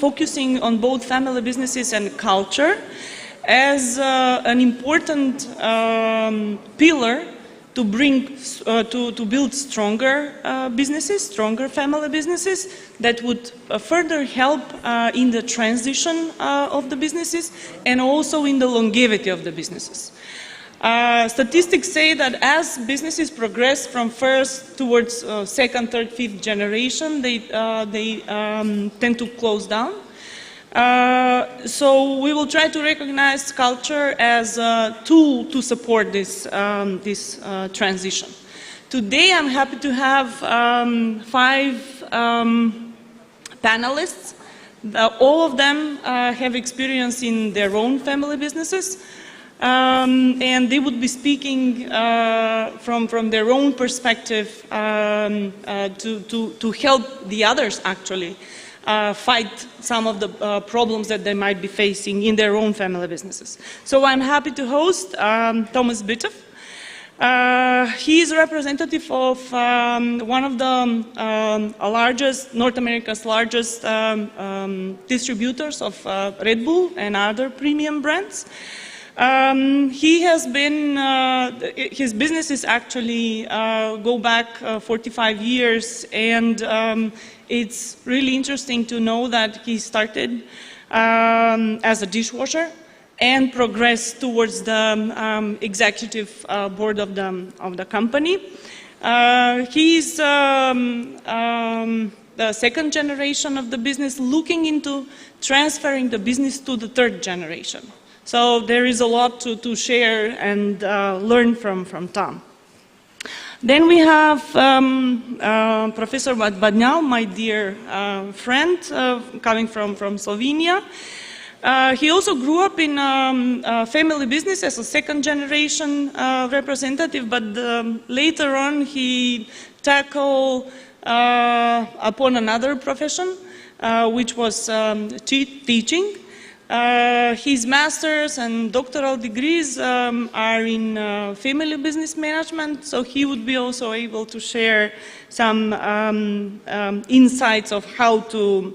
focusing on both family businesses and culture as an important pillar to build stronger businesses, stronger family businesses that would further help in the transition of the businesses and also in the longevity of the businesses. Statistics say that as businesses progress from first towards second, third, fifth generation, they tend to close down. So we will try to recognize culture as a tool to support this transition. Today I'm happy to have 5 panelists. All of them have experience in their own family businesses. And they would be speaking from their own perspective to help the others actually fight some of the problems that they might be facing in their own family businesses. So I'm happy to host Thomas Bitov. He is a representative of one of the largest, North America's largest distributors of Red Bull and other premium brands. He has been, his businesses actually go back 45 years, and it's really interesting to know that he started as a dishwasher and progressed towards the executive board of the company. He's the second generation of the business, looking into transferring the business to the third generation. So there is a lot to share and learn from Tom. Then we have Professor Vadnjal, my dear friend, coming from Slovenia. He also grew up in family business as a second generation representative, but later on he tackled upon another profession, which was teaching. His master's and doctoral degrees are in family business management, so he would be also able to share some insights of how to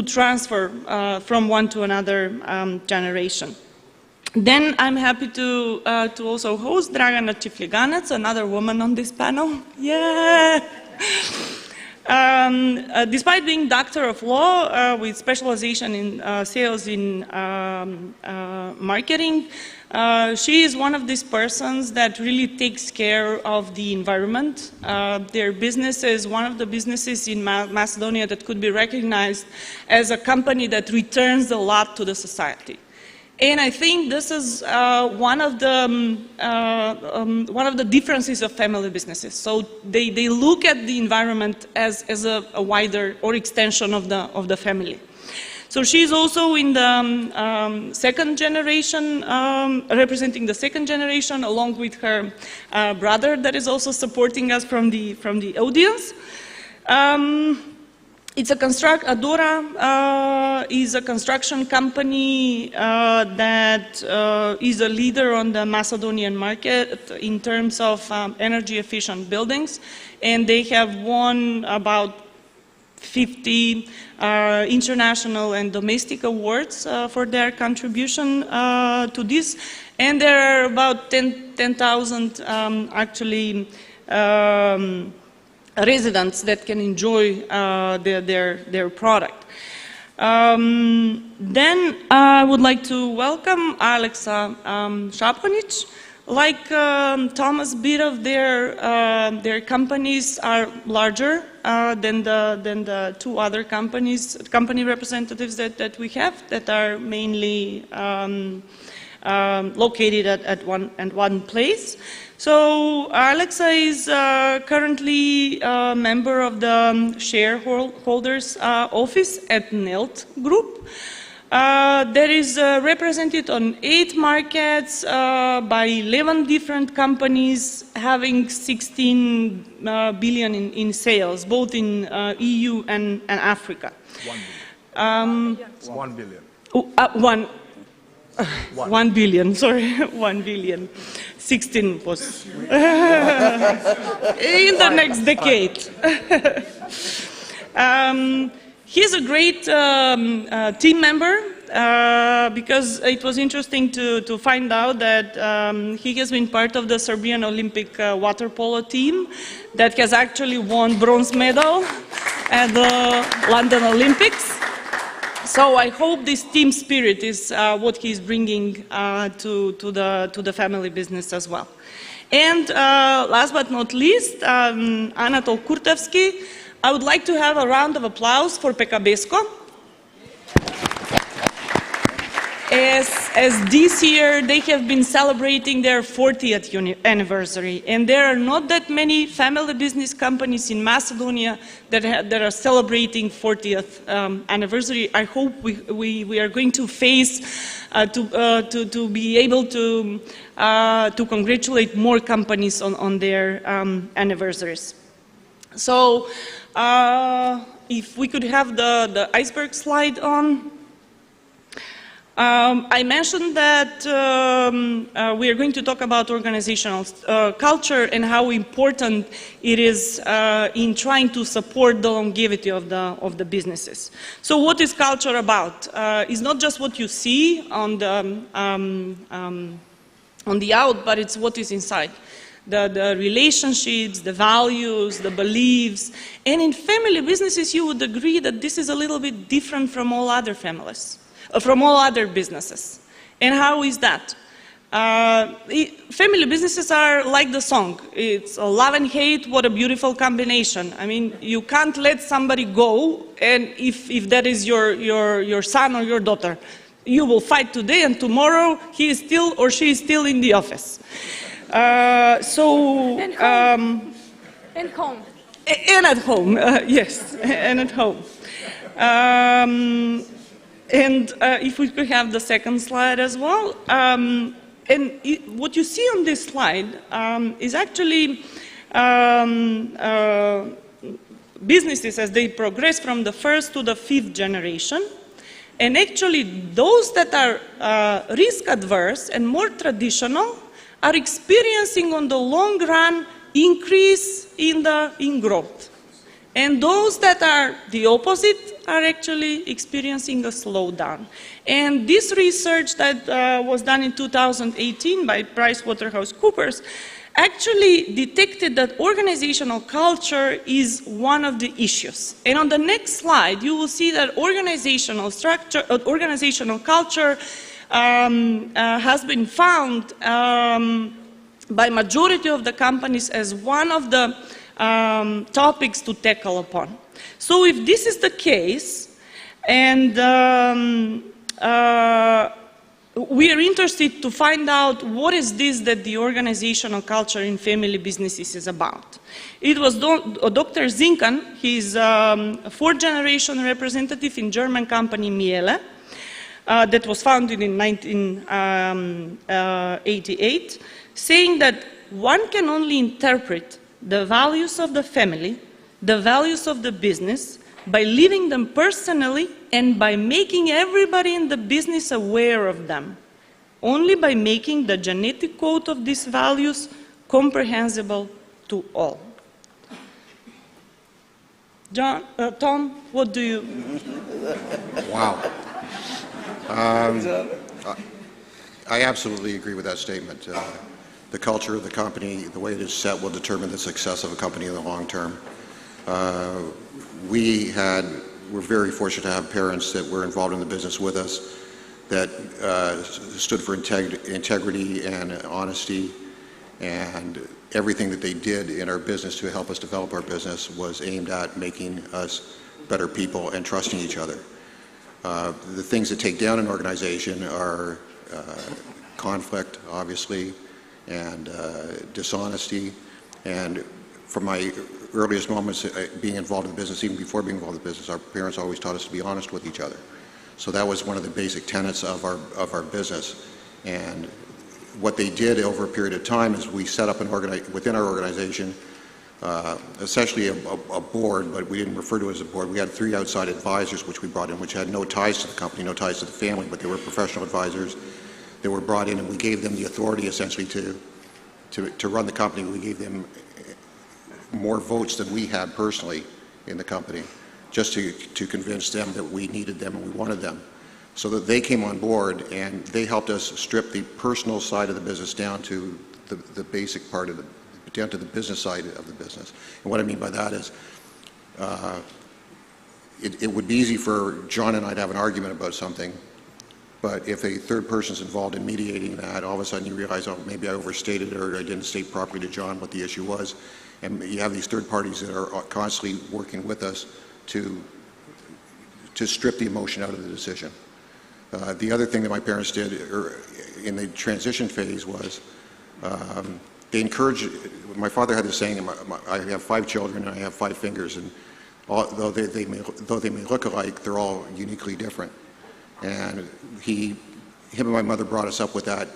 transfer from one to another generation. Then I'm happy to also host Dragana Cifliganec, another woman on this panel. Yeah! Despite being Doctor of Law with specialization in sales in marketing, she is one of these persons that really takes care of the environment. Their business is one of the businesses in Macedonia that could be recognized as a company that returns a lot to the society. And I think this is one of the differences of family businesses. So they look at the environment as a wider or extension of the family. So she's also in the second generation, representing the second generation, along with her brother that is also supporting us from the audience. It's Adora is a construction company that is a leader on the Macedonian market in terms of energy efficient buildings, and they have won about 50 international and domestic awards for their contribution to this, and there are about 10,000 actually residents that can enjoy their product. Then I would like to welcome Alexa Šapanić. Like Thomas Bitov, their companies are larger than the 2 other company representatives that we have, that are mainly located at one place. So Alexa is currently a member of the shareholders office at NELT Group. That is represented on 8 markets by 11 different companies, having 16 billion in sales, both in EU and Africa. 1 billion. 1 billion, sorry, 1 billion. 16 was in the next decade. He's a great team member because it was interesting to find out that he has been part of the Serbian Olympic water polo team that has actually won bronze medal at the London Olympics. So I hope this team spirit is what he's bringing to the family business as well. And last but not least, Anatol Kurtevsky. I would like to have a round of applause for Pekka Besko. As this year they have been celebrating their 40th anniversary, and there are not that many family business companies in Macedonia that are celebrating 40th anniversary. I hope we are going to face to be able to congratulate more companies on their anniversaries. So if we could have the iceberg slide on. I mentioned that we are going to talk about organizational culture and how important it is in trying to support the longevity of the businesses. So what is culture about? It's not just what you see on the out, but it's what is inside. The relationships, the values, the beliefs. And in family businesses, you would agree that this is a little bit different from all other families. From all other businesses. And how is that? Family businesses are like the song. It's love and hate, what a beautiful combination. I mean, you can't let somebody go, and if that is your son or your daughter, you will fight today, and tomorrow he is still or she is still in the office. And home. And home. And at home, yes, and at home. And if we could have the second slide as well. What you see on this slide is actually businesses as they progress from the first to the fifth generation. And actually those that are risk adverse and more traditional are experiencing on the long run increase in growth. And those that are the opposite are actually experiencing a slowdown. And this research that was done in 2018 by PricewaterhouseCoopers actually detected that organizational culture is one of the issues. And on the next slide, you will see that organizational culture has been found by majority of the companies as one of the topics to tackle upon. So if this is the case, and we are interested to find out what is this that the organizational culture in family businesses is about. It was Dr. Zinkan, he's a fourth generation representative in German company Miele, that was founded in 1988, saying that one can only interpret the values of the family, the values of the business, by living them personally and by making everybody in the business aware of them. Only by making the genetic code of these values comprehensible to all. Tom, what do you... Wow. I absolutely agree with that statement. The culture of the company, the way it is set, will determine the success of a company in the long term. We're very fortunate to have parents that were involved in the business with us, that stood for integrity and honesty, and everything that they did in our business to help us develop our business was aimed at making us better people and trusting each other. The things that take down an organization are conflict, obviously, and dishonesty. And from my earliest moments being involved in the business, even before being involved in the business, our parents always taught us to be honest with each other. So that was one of the basic tenets of our business. And what they did over a period of time is we set up within our organization essentially a board, but we didn't refer to it as a board. We had 3 outside advisors which we brought in, which had no ties to the company, no ties to the family, but they were professional advisors. They were brought in, and we gave them the authority essentially to run the company. We gave them more votes than we had personally in the company. just to convince them that we needed them and we wanted them. So that they came on board and they helped us strip the personal side of the business down to the basic part of down to the business side of the business. And what I mean by that is, it would be easy for John and I to have an argument about something, but if a third person is involved in mediating that, all of a sudden you realize, oh, maybe I overstated or I didn't state properly to John what the issue was. And you have these third parties that are constantly working with us to strip the emotion out of the decision. The other thing that my parents did in the transition phase was they encouraged, my father had this saying, I have 5 children and I have 5 fingers, and though they may look alike, they're all uniquely different. And him and my mother brought us up with that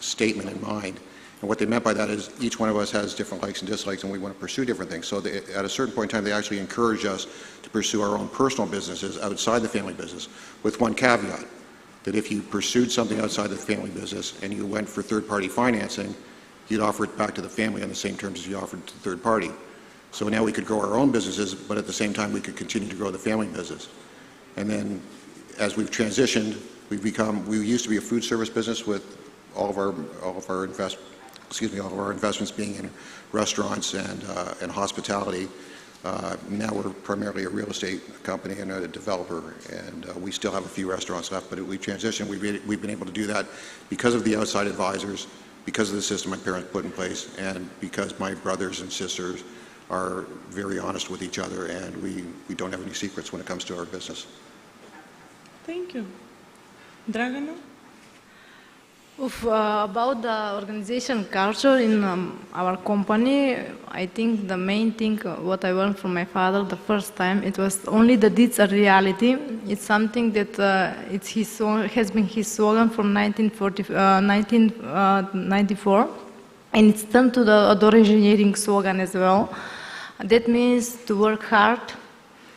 statement in mind. And what they meant by that is each one of us has different likes and dislikes, and we want to pursue different things. So at a certain point in time, they actually encouraged us to pursue our own personal businesses outside the family business, with one caveat, that if you pursued something outside the family business and you went for third-party financing, you'd offer it back to the family on the same terms as you offered to third party. So now we could grow our own businesses, but at the same time we could continue to grow the family business. And then as we've transitioned, we used to be a food service business with all of our investments being in restaurants and hospitality. Now we're primarily a real estate company and a developer, and we still have a few restaurants left, but we've transitioned. We've been able to do that because of the outside advisors, because of the system my parents put in place, and because my brothers and sisters are very honest with each other, and we don't have any secrets when it comes to our business. Thank you. Dragana? About the organization culture in our company, I think the main thing what I learned from my father the first time, it was only the deeds are reality. It's something that has been his slogan from 1994, and it's turned to the Adore Engineering slogan as well. That means to work hard,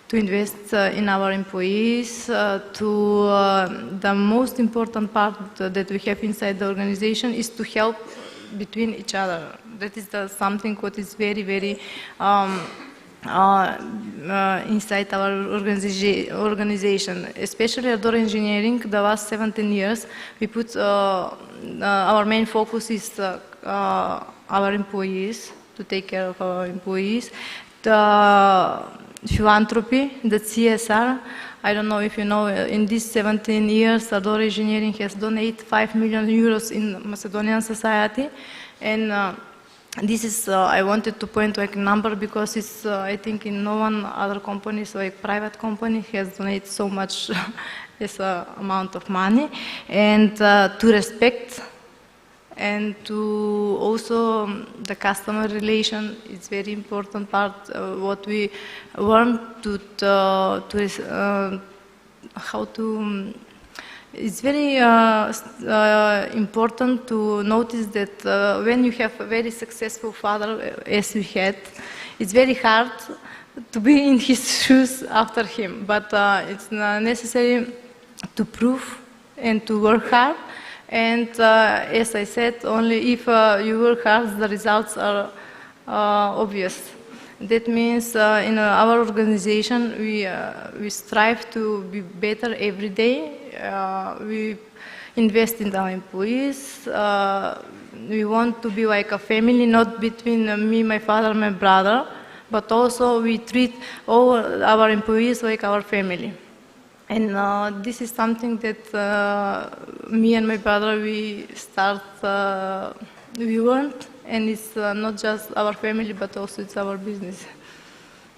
to invest in our employees, the most important part that we have inside the organization is to help between each other. That is something what is very, very inside our organization. Especially Adore Engineering, the last 17 years, we put our main focus is our employees, to take care of our employees. The philanthropy, the CSR. I don't know if you know, in these 17 years, Adore Engineering has donated 5 million euros in Macedonian society. And this is, I wanted to point like a number because it's, I think in no one other companies, like private company, has donated so much this amount of money. And to respect and to also the customer relation is very important part what we learn it's very important to notice that when you have a very successful father as we had, it's very hard to be in his shoes after him, but it's necessary to prove and to work hard. And as I said, only if you work hard, the results are obvious. That means in our organization, we strive to be better every day. We invest in our employees. We want to be like a family, not between me, my father, my brother, but also we treat all our employees like our family. And this is something that me and my brother, we learned, and it's not just our family, but also it's our business.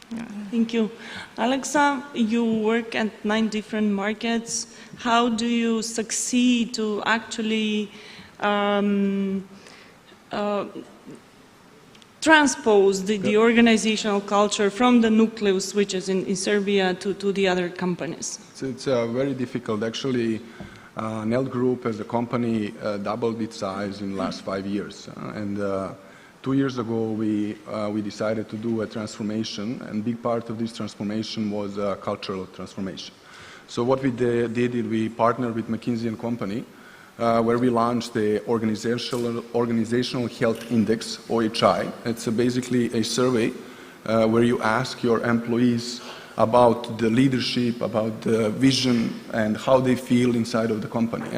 Yeah. Thank you. Alexa, you work at 9 different markets. How do you succeed to actually transpose the organizational culture from the nucleus, which is in Serbia, to the other companies? It's very difficult. Actually, Nelt Group as a company doubled its size in the last 5 years. And 2 years ago, we decided to do a transformation, and a big part of this transformation was cultural transformation. So what we did is we partnered with McKinsey & Company, where we launched the Organizational Health Index, OHI. It's basically a survey where you ask your employees about the leadership, about the vision, and how they feel inside of the company.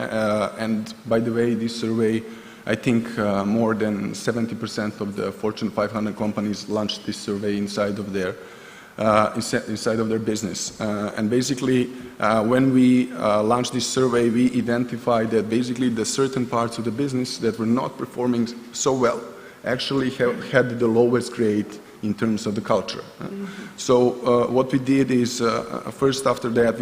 And by the way, this survey, I think more than 70% of the Fortune 500 companies launched this survey inside of their business. And basically, when we launched this survey, we identified that basically the certain parts of the business that were not performing so well actually had the lowest grade in terms of the culture. So what we did is, first after that,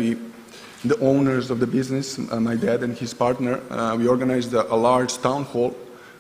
the owners of the business, my dad and his partner, we organized a large town hall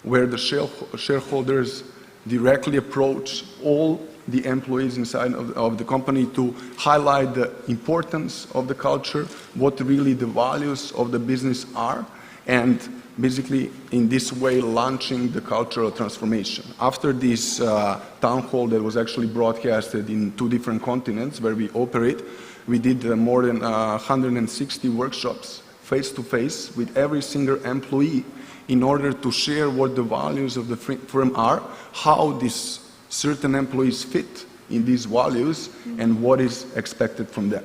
where the shareholders directly approach all the employees inside of the company to highlight the importance of the culture, what really the values of the business are, and basically in this way launching the cultural transformation. After this town hall that was actually broadcasted in 2 different continents where we operate, we did more than 160 workshops face-to-face with every single employee in order to share what the values of the firm are, how these certain employees fit in these values, and what is expected from them.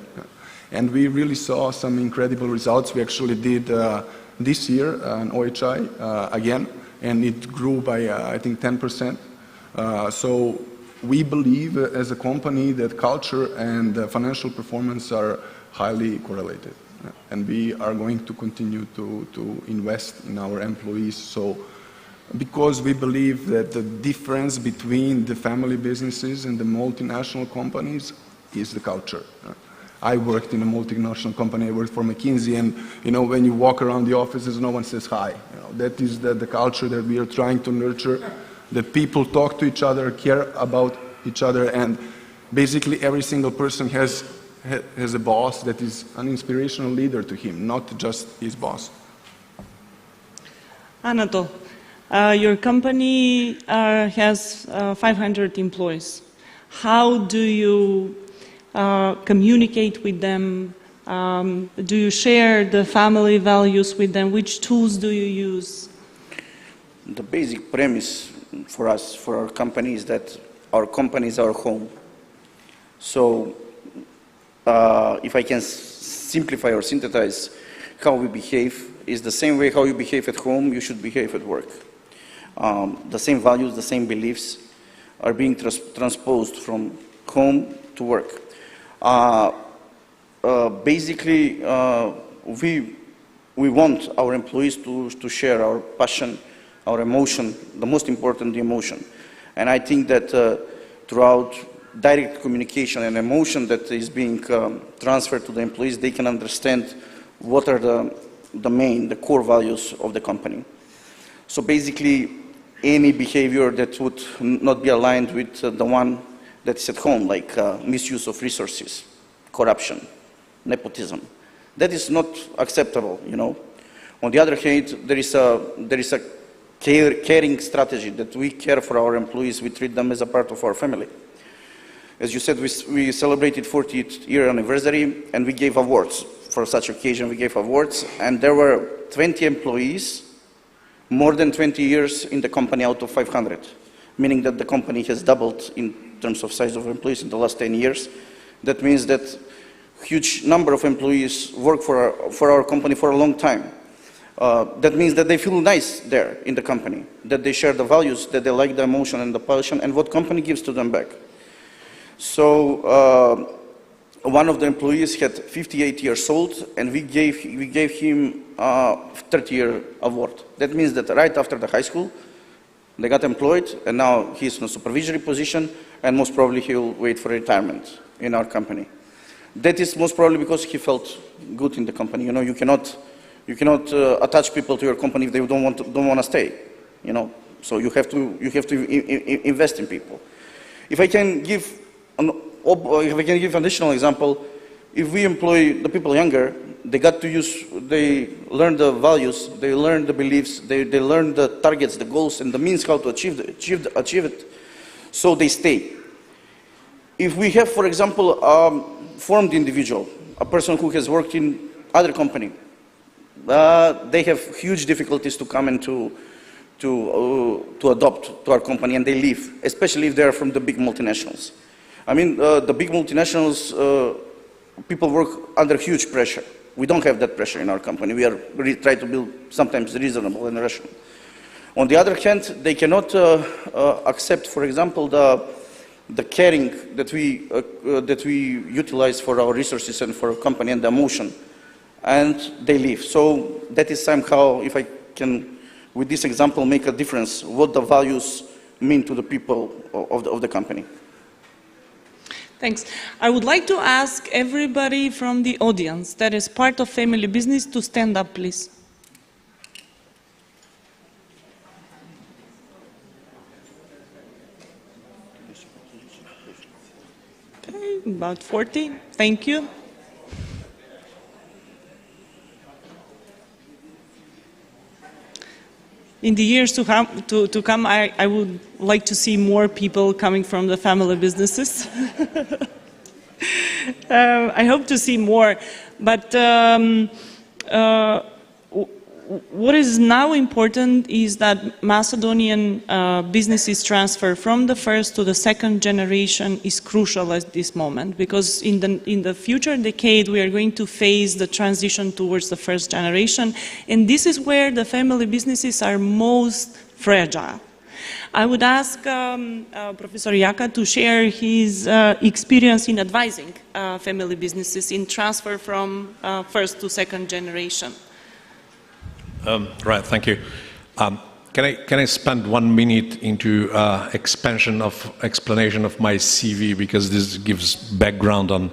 And we really saw some incredible results. We actually did this year an OHI again, and it grew by I think 10%. So we believe as a company that culture and financial performance are highly correlated, and we are going to continue to invest in our employees. So because we believe that the difference between the family businesses and the multinational companies is the culture. I worked in a multinational company. I worked for McKinsey, and when you walk around the offices, no one says hi. That is the culture that we are trying to nurture, that people talk to each other, care about each other, and basically every single person has a boss that is an inspirational leader to him, not just his boss. Anatol, your company has 500 employees. How do you communicate with them? Do you share the family values with them? Which tools do you use? The basic premise for us, for our company, is that our company is our home. So if I can simplify or synthesize how we behave, is the same way how you behave at home, you should behave at work. The same values, the same beliefs are being transposed from home to work. Basically, we want our employees to share our passion, our emotion, the most important, the emotion. And I think that throughout direct communication and emotion that is being transferred to the employees, they can understand what are the core values of the company. So basically, any behavior that would not be aligned with the one that is at home, like misuse of resources, corruption, nepotism, that is not acceptable, On the other hand, there is a caring strategy that we care for our employees. We treat them as a part of our family. As you said, we celebrated 40th year anniversary, and we gave awards. For such occasion, we gave awards, and there were 20 employees, more than 20 years in the company out of 500, meaning that the company has doubled in terms of size of employees in the last 10 years. That means that huge number of employees work for our company for a long time. That means that they feel nice there in the company, that they share the values, that they like the emotion and the passion, and what company gives to them back. So one of the employees had 58 years old, and we gave him a 30-year award. That means that right after the high school, they got employed, and now he's in a supervisory position, and most probably he'll wait for retirement in our company. That is most probably because he felt good in the company. You cannot attach people to your company if they don't want to stay. So you have to invest in people. If I can give an additional example, if we employ the people younger, they learn the values, they learn the beliefs, they learn the targets, the goals, and the means how to achieve it, so they stay. If we have, for example, a formed individual, a person who has worked in other company, they have huge difficulties to come and to adopt to our company, and they leave, especially if they are from the big multinationals. I mean, the big multinationals, people work under huge pressure. We don't have that pressure in our company. We try to build sometimes reasonable and rational. On the other hand, they cannot accept, for example, the caring that we utilize for our resources and for our company and the emotion, and they leave. So that is somehow, if I can, with this example, make a difference, what the values mean to the people of the company. Thanks. I would like to ask everybody from the audience that is part of family business to stand up, please. Okay, about 40. Thank you. In the years to come, I would like to see more people coming from the family businesses. I hope to see more. But what is now important is that Macedonian businesses transfer from the first to the second generation is crucial at this moment, because in the future decade we are going to face the transition towards the first generation, and this is where the family businesses are most fragile. I would ask Professor Jaka to share his experience in advising family businesses in transfer from first to second generation. Right, thank you. Can I spend 1 minute into explanation of my CV, because this gives background on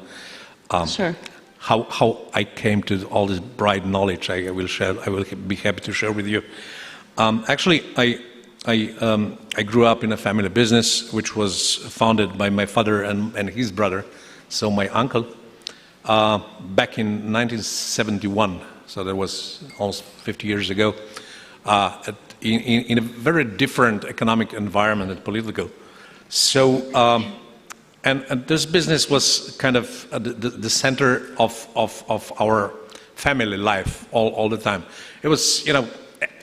Sure. how I came to all this bright knowledge I will be happy to share with you. Actually, I grew up in a family business which was founded by my father and his brother, so my uncle, back in 1971. So that was almost 50 years ago, in a very different economic environment and political. So, and this business was kind of the center of our family life all the time. It was, you know,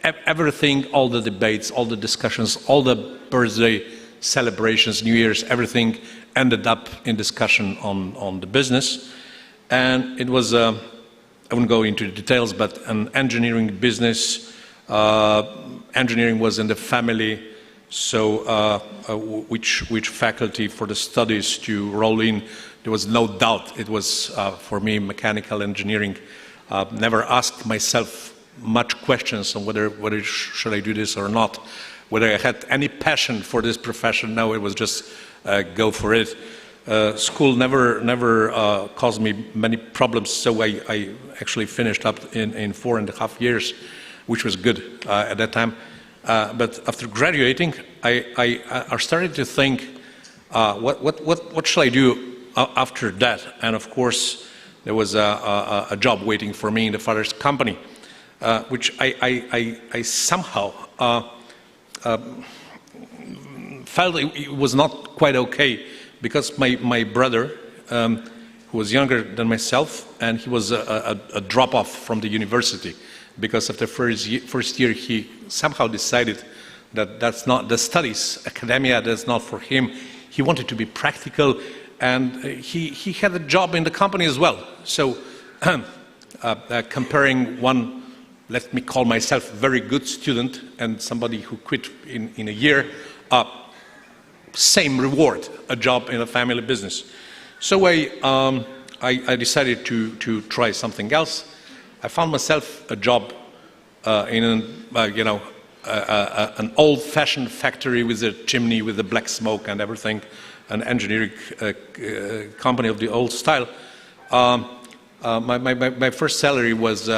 everything, all the debates, all the discussions, all the birthday celebrations, New Year's, everything ended up in discussion on the business. And it was I wouldn't go into the details, but an engineering business. Engineering was in the family, so which faculty for the studies to roll in, there was no doubt. It was, for me, mechanical engineering. Never asked myself much questions on whether should I do this or not, whether I had any passion for this profession. No, it was just go for it. School never caused me many problems, so I actually finished up in 4.5 years, which was good at that time. But after graduating, I started to think, what shall I do after that? And of course, there was a job waiting for me in the father's company, which I somehow felt it was not quite okay. Because my brother, who was younger than myself, and he was a drop-off from the university, because after first year he somehow decided that that's not the studies, academia, that's not for him. He wanted to be practical, and he had a job in the company as well. So comparing one, let me call myself very good student, and somebody who quit in a year, same reward, a job in a family business. So I decided to try something else. I found myself a job in an old-fashioned factory with a chimney with the black smoke and everything, an engineering company of the old style. My first salary was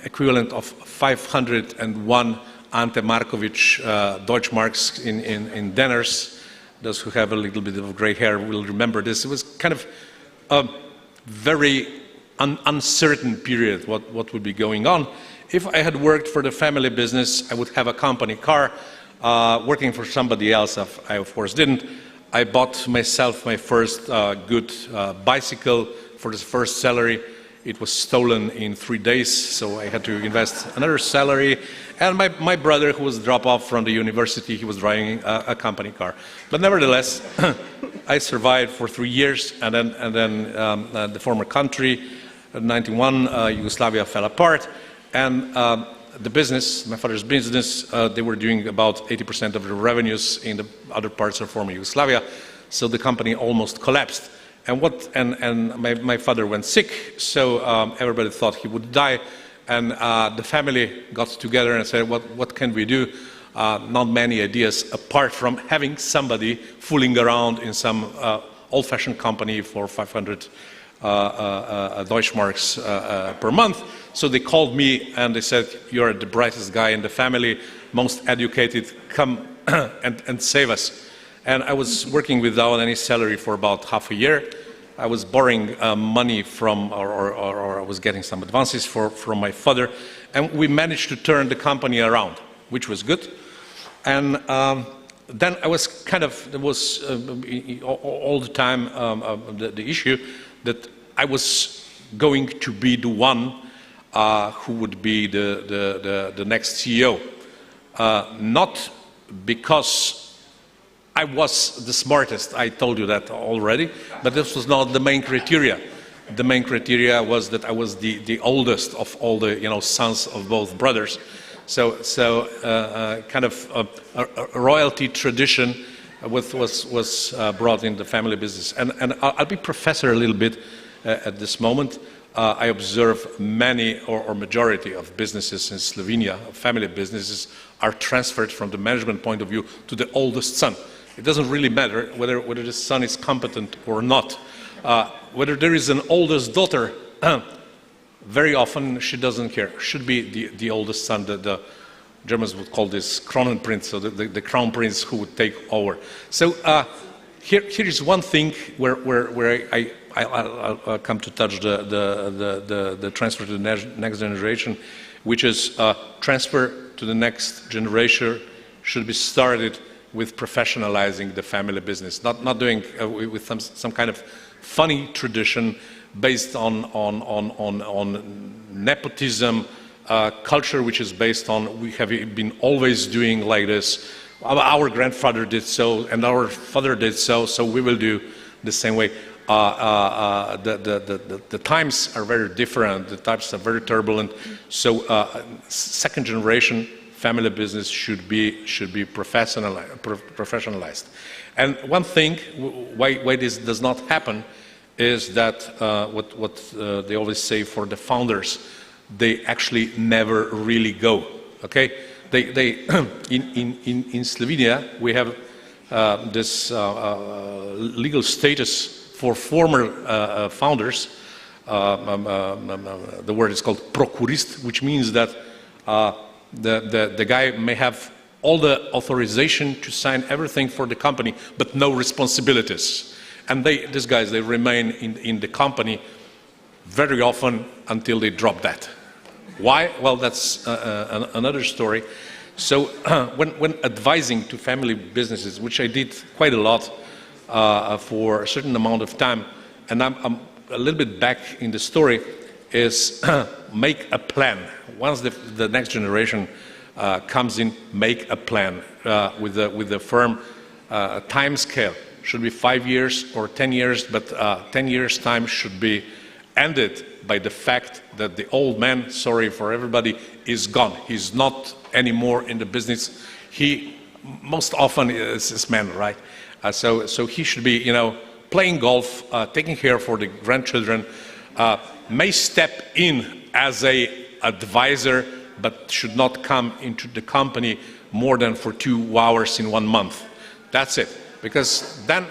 equivalent of 501 Ante Markovic Deutschmarks in denars. Those who have a little bit of gray hair will remember this. It was kind of a very uncertain period what would be going on. If I had worked for the family business, I would have a company car. Working for somebody else, I of course didn't. I bought myself my first good bicycle for the first salary. It was stolen in 3 days, so I had to invest another salary. And my brother, who was dropped off from the university, he was driving a company car. But nevertheless, I survived for 3 years, and then the former country, in 91, Yugoslavia fell apart, and the business, my father's business, they were doing about 80% of the revenues in the other parts of former Yugoslavia, so the company almost collapsed. And my father went sick, so everybody thought he would die, and the family got together and said, what can we do? Not many ideas apart from having somebody fooling around in some old-fashioned company for 500 Deutschmarks per month. So they called me and they said, you're the brightest guy in the family, most educated, come and save us. And I was working without any salary for about half a year. I was borrowing money from, or I was getting some advances from my father, and we managed to turn the company around, which was good. And then I was kind of, there was all the time the issue that I was going to be the one who would be the next CEO. Not because I was the smartest, I told you that already, but this was not the main criteria. The main criteria was that I was the oldest of all the sons of both brothers. So kind of a royalty tradition was brought in the family business. And I'll be professor a little bit at this moment. I observe many or majority of businesses in Slovenia, family businesses, are transferred from the management point of view to the oldest son. It doesn't really matter whether the son is competent or not. Whether there is an oldest daughter, very often she doesn't care. Should be the oldest son. The Germans would call this Kronenprinz, so the crown prince who would take over. So here is one thing where I'll come to touch the transfer to the next generation, which is transfer to the next generation should be started with professionalizing the family business, not doing with some kind of funny tradition based on nepotism, culture which is based on we have been always doing like this. Our grandfather did so, and our father did so, so we will do the same way. The times are very different. The times are very turbulent. So second generation family business should be professionalized. And one thing why this does not happen is that what they always say for the founders, they actually never really go. Okay, they in Slovenia we have this legal status for former founders. The word is called prokurist, which means that the guy may have all the authorization to sign everything for the company, but no responsibilities. And these guys, they remain in the company very often until they drop that. Why? Well, that's another story. So when advising to family businesses, which I did quite a lot for a certain amount of time, and I'm a little bit back in the story, is make a plan. Once the next generation comes in, make a plan with the firm time scale. Should be 5 years or 10 years, but 10 years time should be ended by the fact that the old man, sorry for everybody, is gone. He's not anymore in the business. He most often is this man, right? So he should be, playing golf, taking care for the grandchildren, may step in as a advisor, but should not come into the company more than for 2 hours in 1 month. That's it. Because then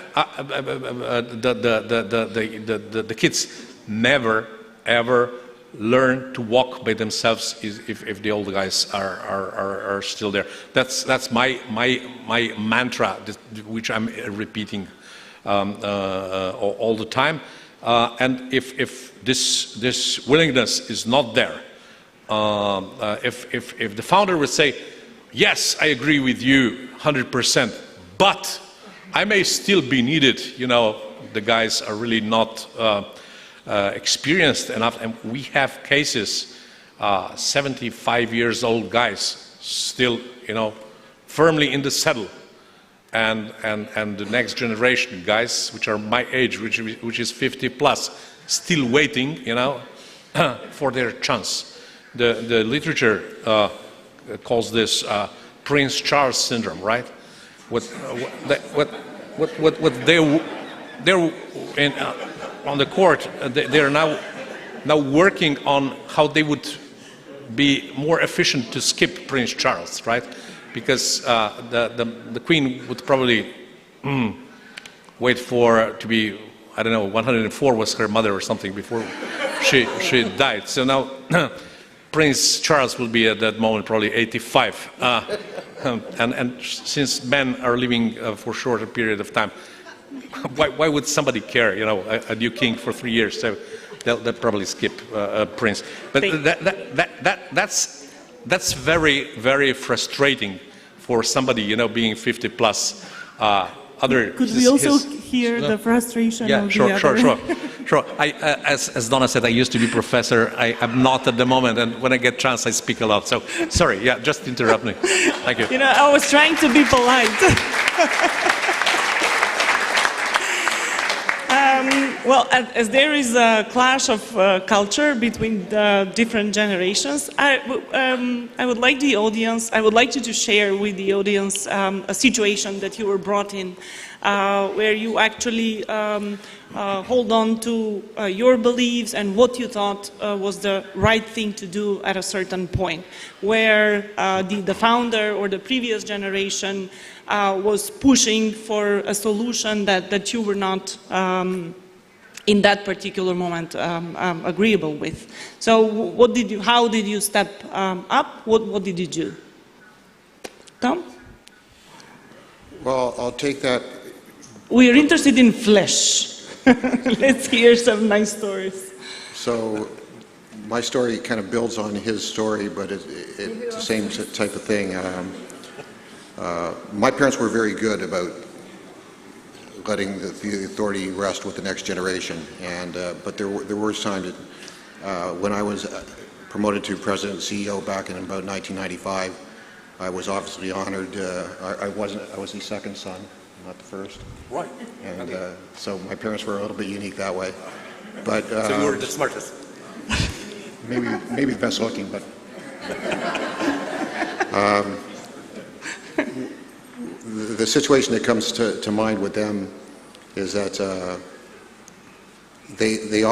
the kids never ever learn to walk by themselves if the old guys are still there. That's my mantra, which I'm repeating all the time. And if this willingness is not there, if the founder would say, yes, I agree with you 100%, but I may still be needed, the guys are really not experienced enough, and we have cases, 75 years old guys still, firmly in the saddle, and the next generation guys, which are my age, which is 50 plus, still waiting, for their chance. The literature calls this Prince Charles syndrome, right? What they're in, on the court, they're now working on how they would be more efficient to skip Prince Charles, right? Because the Queen would probably wait to be, I don't know, 104 was her mother or something before she died. So now Prince Charles will be at that moment probably 85. And since men are living for a shorter period of time, why would somebody care, a new king for 3 years? So they'll probably skip Prince. But that's very, very frustrating for somebody, being 50 plus. Could we also hear the frustration of the other? Sure. As Donna said, I used to be professor. I'm not at the moment, and when I get chance, I speak a lot. So, sorry, just interrupt me. Thank you. I was trying to be polite. Well, as there is a clash of culture between the different generations, I would like you to share with the audience a situation that you were brought in, where you actually hold on to your beliefs and what you thought was the right thing to do at a certain point, where the founder or the previous generation was pushing for a solution that you were not in that particular moment agreeable with. So how did you step up? What did you do? Tom? Well, I'll take that. We are interested in flesh. Let's hear some nice stories. So my story kind of builds on his story, but it's the same type of thing. My parents were very good about letting the authority rest with the next generation, but there were times when I was promoted to president and CEO back in about 1995. I was obviously honored. I was the second son, not the first. Right. And so my parents were a little bit unique that way. But so you were the smartest. maybe the best looking, but. The situation that comes to mind with them is that they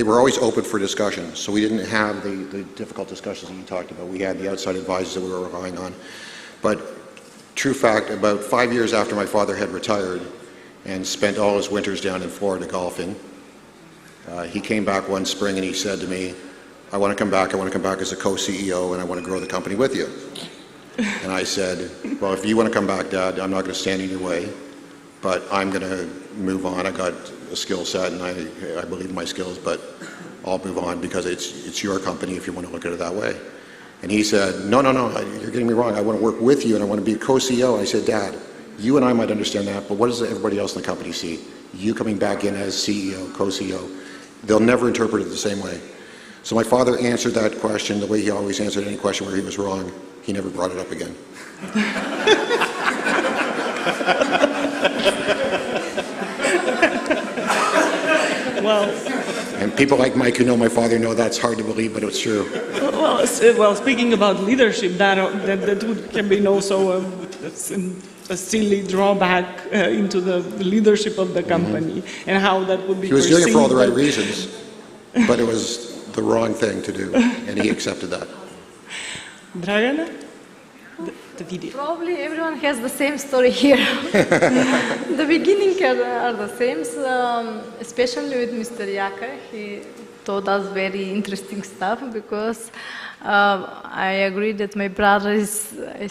were always open for discussion. So we didn't have the difficult discussions that you talked about. We had the outside advisors that we were relying on. But true fact, about 5 years after my father had retired and spent all his winters down in Florida golfing, he came back one spring and he said to me, I want to come back as a co-CEO, and I want to grow the company with you. And I said, well, if you want to come back, Dad, I'm not going to stand in your way, but I'm going to move on. I got a skill set, and I believe in my skills, but I'll move on because it's your company if you want to look at it that way. And he said, no, you're getting me wrong. I want to work with you, and I want to be a co-CEO. I said, Dad, you and I might understand that, but what does everybody else in the company see? You coming back in as CEO, co-CEO. They'll never interpret it the same way. So my father answered that question the way he always answered any question where he was wrong. He never brought it up again. Well, and people like Mike who know my father know that's hard to believe, but it's true. Well, speaking about leadership, that can be also a silly drawback into the leadership of the company, and how that would be He was doing it for all the right perceived. reasons, but it was the wrong thing to do, and he accepted that. Dragana? The video. Probably everyone has the same story here. The beginning are the same, especially with Mr. Yaka. He told us very interesting stuff because I agree that my brother I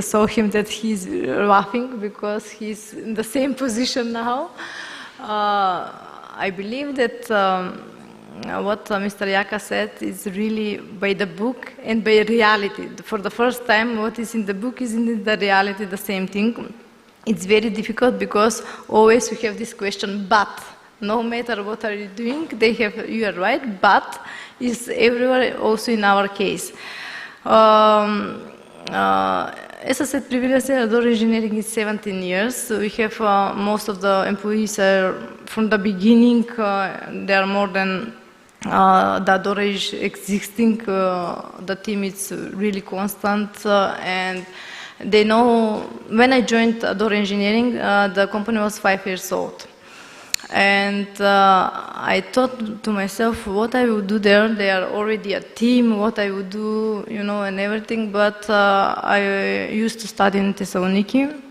saw him that he's laughing because he's in the same position now. I believe that what Mr. Yaka said is really by the book and by reality. For the first time, what is in the book is in the reality the same thing. it's very difficult because always we have this question, but no matter what are you doing, you are right, but is everywhere also in our case. As I said previously, Adore Engineering is 17 years. So we have most of the employees from the beginning. There are more than the Adore is existing. The team is really constant, and they know. When I joined Adore Engineering, the company was 5 years old. And I thought to myself what I would do there. They are already a team, what I would do, you know, and everything. But I used to study in Thessaloniki,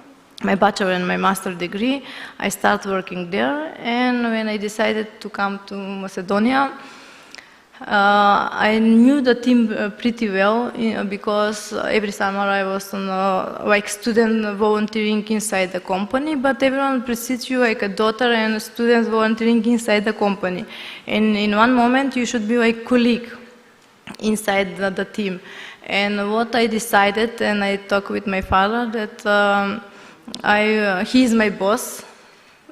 my bachelor and my master degree. I started working there, and when I decided to come to Macedonia, I knew the team pretty well because every summer I was on like student volunteering inside the company, but everyone precedes you like a daughter and students volunteering inside the company. And in one moment you should be like colleague inside the team. And what I decided, and I talked with my father, that he is my boss,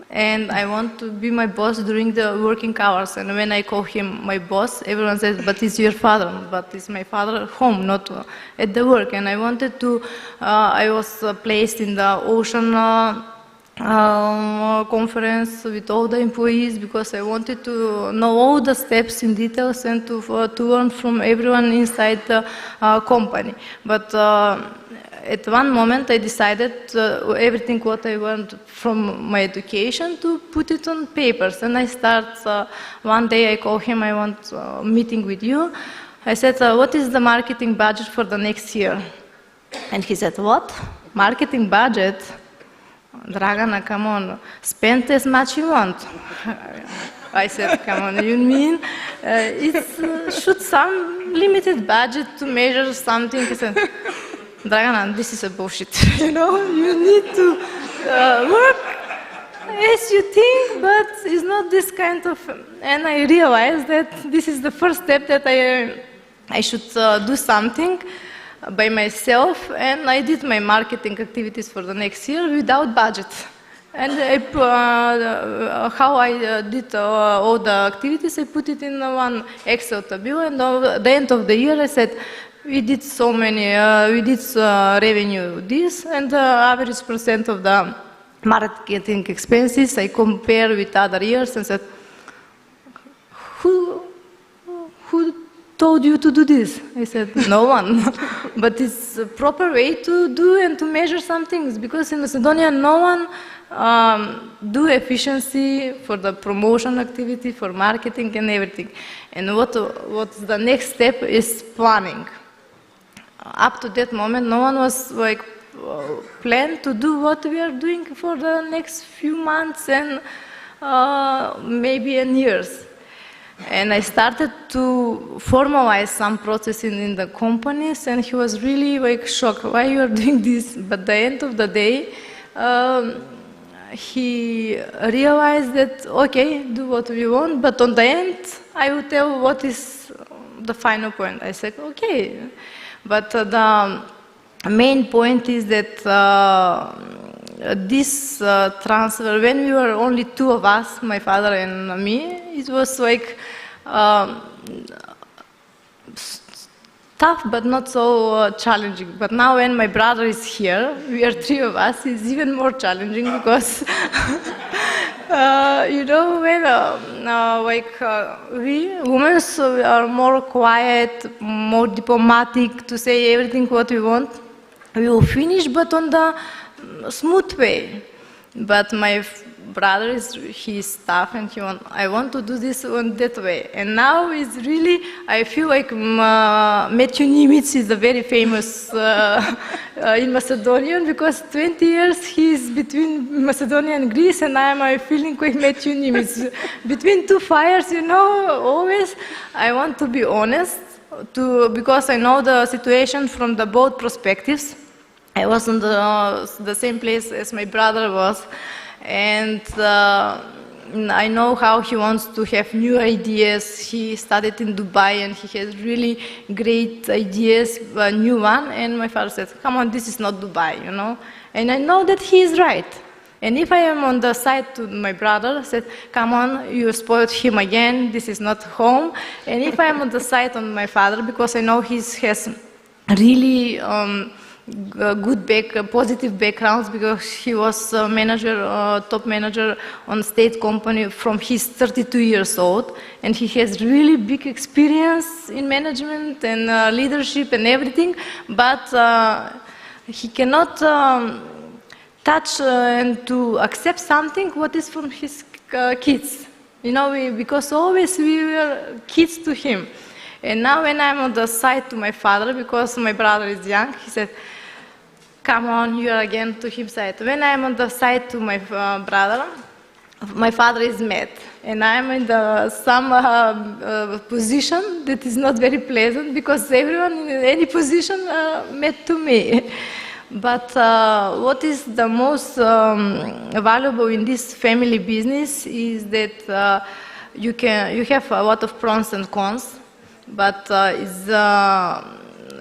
and I want to be my boss during the working hours. And when I call him my boss, everyone says, but he's your father. But it's my father at home, not at the work. And I wanted to, I was placed in the ocean conference with all the employees because I wanted to know all the steps in details and to learn from everyone inside the company. But at one moment I decided everything what I learned from my education to put it on papers. And I start, one day I call him, I want a meeting with you. I said, what is the marketing budget for the next year? And he said, what? Marketing budget? Dragana, come on, spend as much you want. I said, come on, you mean it should some limited budget to measure something? He said, Dragana, this is a bullshit. You know, you need to work as you think, but it's not this kind of. And I realized that this is the first step that I should do something by myself, and I did my marketing activities for the next year without budget. And how I did all the activities, I put it in one Excel table, and at the end of the year I said, we did so many, we did revenue this, and the average percent of the marketing expenses, I compare with other years and said, who told you to do this? I said, no one. But it's a proper way to do and to measure some things, because in Macedonia, no one do efficiency for the promotion activity, for marketing and everything. And what's the next step is planning. Up to that moment, no one was like planned to do what we are doing for the next few months and maybe in years. And I started to formalize some processes in the companies, and he was really like shocked, why you are doing this? But at the end of the day, he realized that, okay, do what we want, but on the end, I will tell what is the final point. I said, okay. But the main point is that this transfer, when we were only two of us, my father and me, it was like tough but not so challenging. But now when my brother is here, we are three of us, it's even more challenging because you know, when we women are more quiet, more diplomatic to say everything what we want, we will finish, but on the smooth way. But my brother he's tough, and I want to do this on that way. And now it's really, I feel like Matthew Nimitz is a very famous in Macedonian, because 20 years he's between Macedonia and Greece, and I'm feeling like Matthew Nimitz. Between two fires, you know, always I want to be honest, because I know the situation from the both perspectives. I was in the same place as my brother was, and I know how he wants to have new ideas. He studied in Dubai and he has really great ideas, a new one. And my father said, come on, this is not Dubai, you know. And I know that he is right. And if I am on the side to my brother, I said, come on, you spoiled him again, this is not home. And if I am on the side on my father, because I know he has really positive backgrounds, because he was a manager, top manager on state company from his 32 years old, and he has really big experience in management and leadership and everything, but he cannot touch and to accept something what is from his kids. You know, because always we were kids to him. And now when I'm on the side to my father, because my brother is young, he said, come on, you are again to his side. When I'm on the side to my brother, my father is mad. And I'm in some position that is not very pleasant, because everyone in any position mad to me. But what is the most valuable in this family business is that you have a lot of pros and cons, but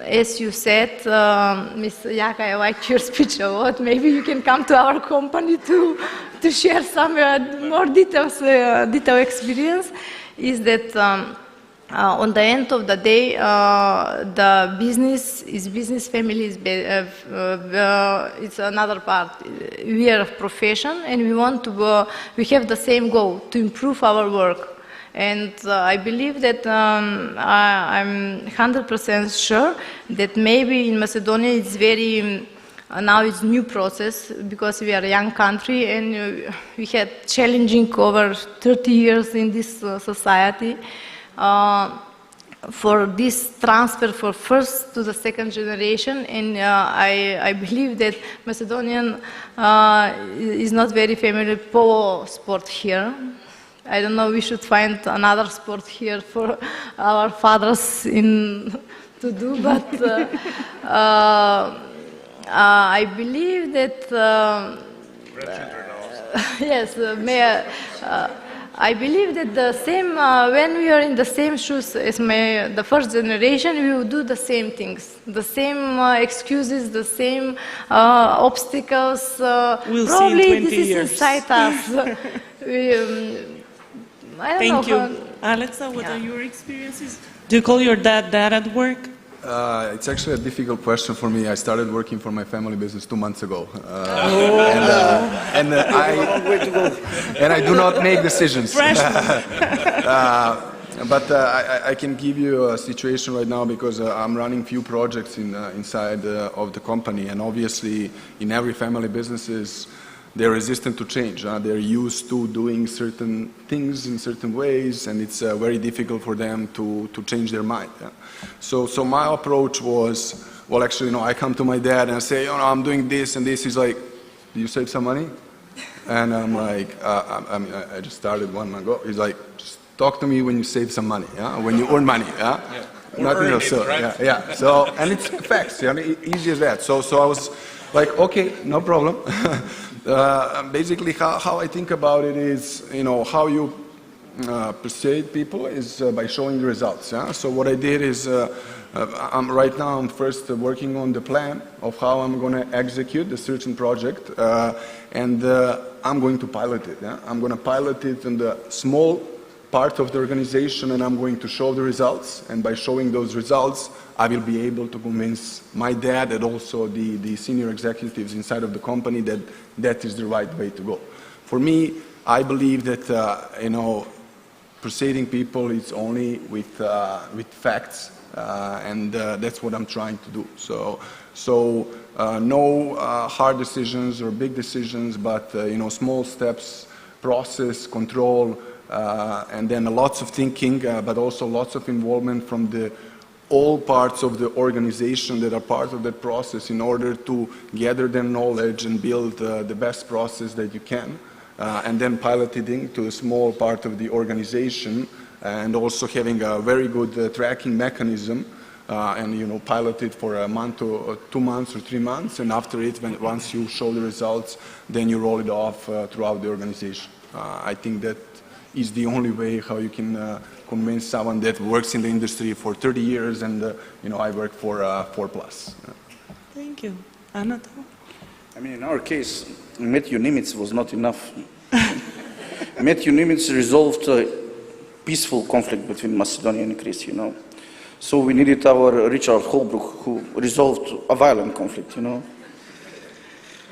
as you said, Ms. Jaka, I liked your speech a lot. Maybe you can come to our company to share some more detailed experience. Is that on the end of the day, the business family is it's another part. We are a profession, and we want to. We have the same goal, to improve our work. And I believe that I'm 100% sure that maybe in Macedonia it's very now it's new process, because we are a young country and we had challenging over 30 years in this society. For this transfer from first to the second generation, and I believe that Macedonian is not very familiar with polo sport here. I don't know, we should find another sport here for our fathers to do, but I believe that yes, I believe that the same, when we are in the same shoes as the first generation, we will do the same things, the same excuses, the same obstacles. We'll probably see in 20 this years. is inside us. I don't Thank know. you. Alexa, what are your experiences? Do you call your dad at work? It's actually a difficult question for me. I started working for my family business 2 months ago. And I do not make decisions. But I can give you a situation right now, because I'm running few projects inside of the company, and obviously in every family businesses they're resistant to change. They're used to doing certain things in certain ways, and it's very difficult for them to change their mind. So my approach was, well, actually, no, I come to my dad and I say, oh, no, I'm doing this and this. He's like, do you save some money? And I'm like, I just started 1 month ago. He's like, just talk to me when you save some money, when you earn money. Nothing else. So, right? Yeah. So, and it's facts, easy as that. So I was like, okay, no problem. Basically, how I think about it is, how you persuade people is by showing the results. So what I did is, right now I'm first working on the plan of how I'm going to execute the certain project, and I'm going to pilot it. I'm going to pilot it in the small part of the organization, and I'm going to show the results. And by showing those results, I will be able to convince my dad and also the senior executives inside of the company that that is the right way to go. For me, I believe that persuading people is only with facts, and that's what I'm trying to do. So no hard decisions or big decisions, but small steps, process, control, and then lots of thinking, but also lots of involvement from all parts of the organization that are part of that process, in order to gather their knowledge and build the best process that you can, and then pilot it into a small part of the organization, and also having a very good tracking mechanism, and pilot it for a month or 2 months or 3 months, and after it, once you show the results, then you roll it off throughout the organization. I think that is the only way how you can convince someone that works in the industry for 30 years and, I work for 4+. Thank you. Anatol? I mean, in our case, Matthew Nimitz was not enough. Matthew Nimitz resolved a peaceful conflict between Macedonia and Greece, So we needed our Richard Holbrooke, who resolved a violent conflict,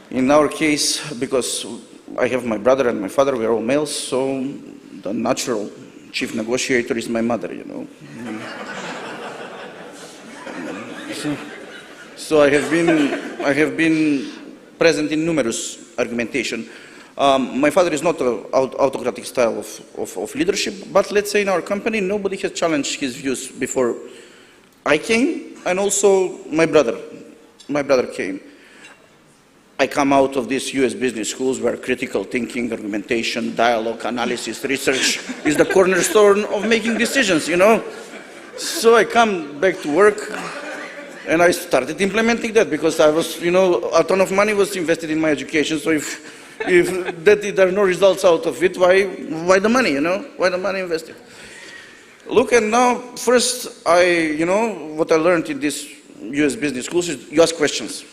In our case, because I have my brother and my father, we are all males, so the natural chief negotiator is my mother, So I have been present in numerous argumentation. My father is not an autocratic style of leadership, but let's say in our company, nobody has challenged his views before I came, and also my brother came. I come out of these US business schools where critical thinking, argumentation, dialogue, analysis, research is the cornerstone of making decisions, So I come back to work and I started implementing that because I was, a ton of money was invested in my education. So if there are no results out of it, why the money, Why the money invested? Look, and now, first, what I learned in these US business schools is you ask questions,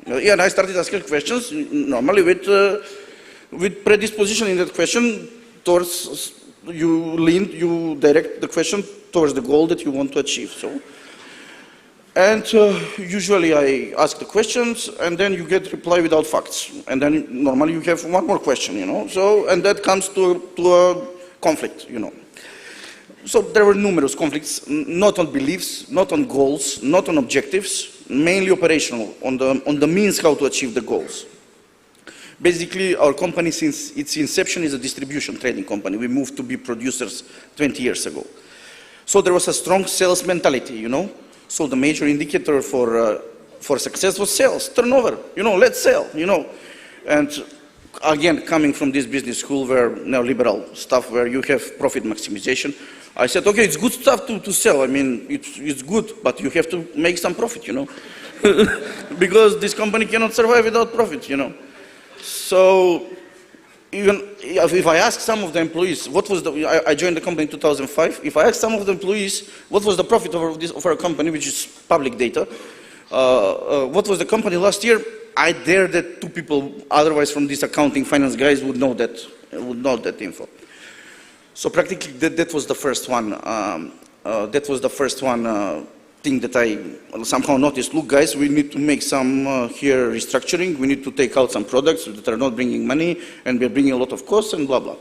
Yeah, and I started asking questions, normally with predisposition in that question towards, you direct the question towards the goal that you want to achieve, And usually I ask the questions, and then you get reply without facts. And then normally you have one more question, and that comes to a conflict, So there were numerous conflicts, not on beliefs, not on goals, not on objectives, mainly operational, on the means how to achieve the goals. Basically, our company, since its inception, is a distribution trading company. We moved to be producers 20 years ago. So there was a strong sales mentality, So the major indicator for success was sales, turnover, let's sell, And again, coming from this business school where neoliberal stuff, where you have profit maximization, I said, okay, it's good stuff to sell. I mean, it's good, but you have to make some profit, Because this company cannot survive without profit, So even if I ask some of the employees, I joined the company in 2005. If I ask some of the employees, what was the profit of our company, which is public data, what was the company last year, I dare that two people, otherwise from these accounting finance guys, would know that info. So practically, that was the first one. Thing that I somehow noticed. Look, guys, we need to make some here restructuring. We need to take out some products that are not bringing money, and we're bringing a lot of costs and blah blah.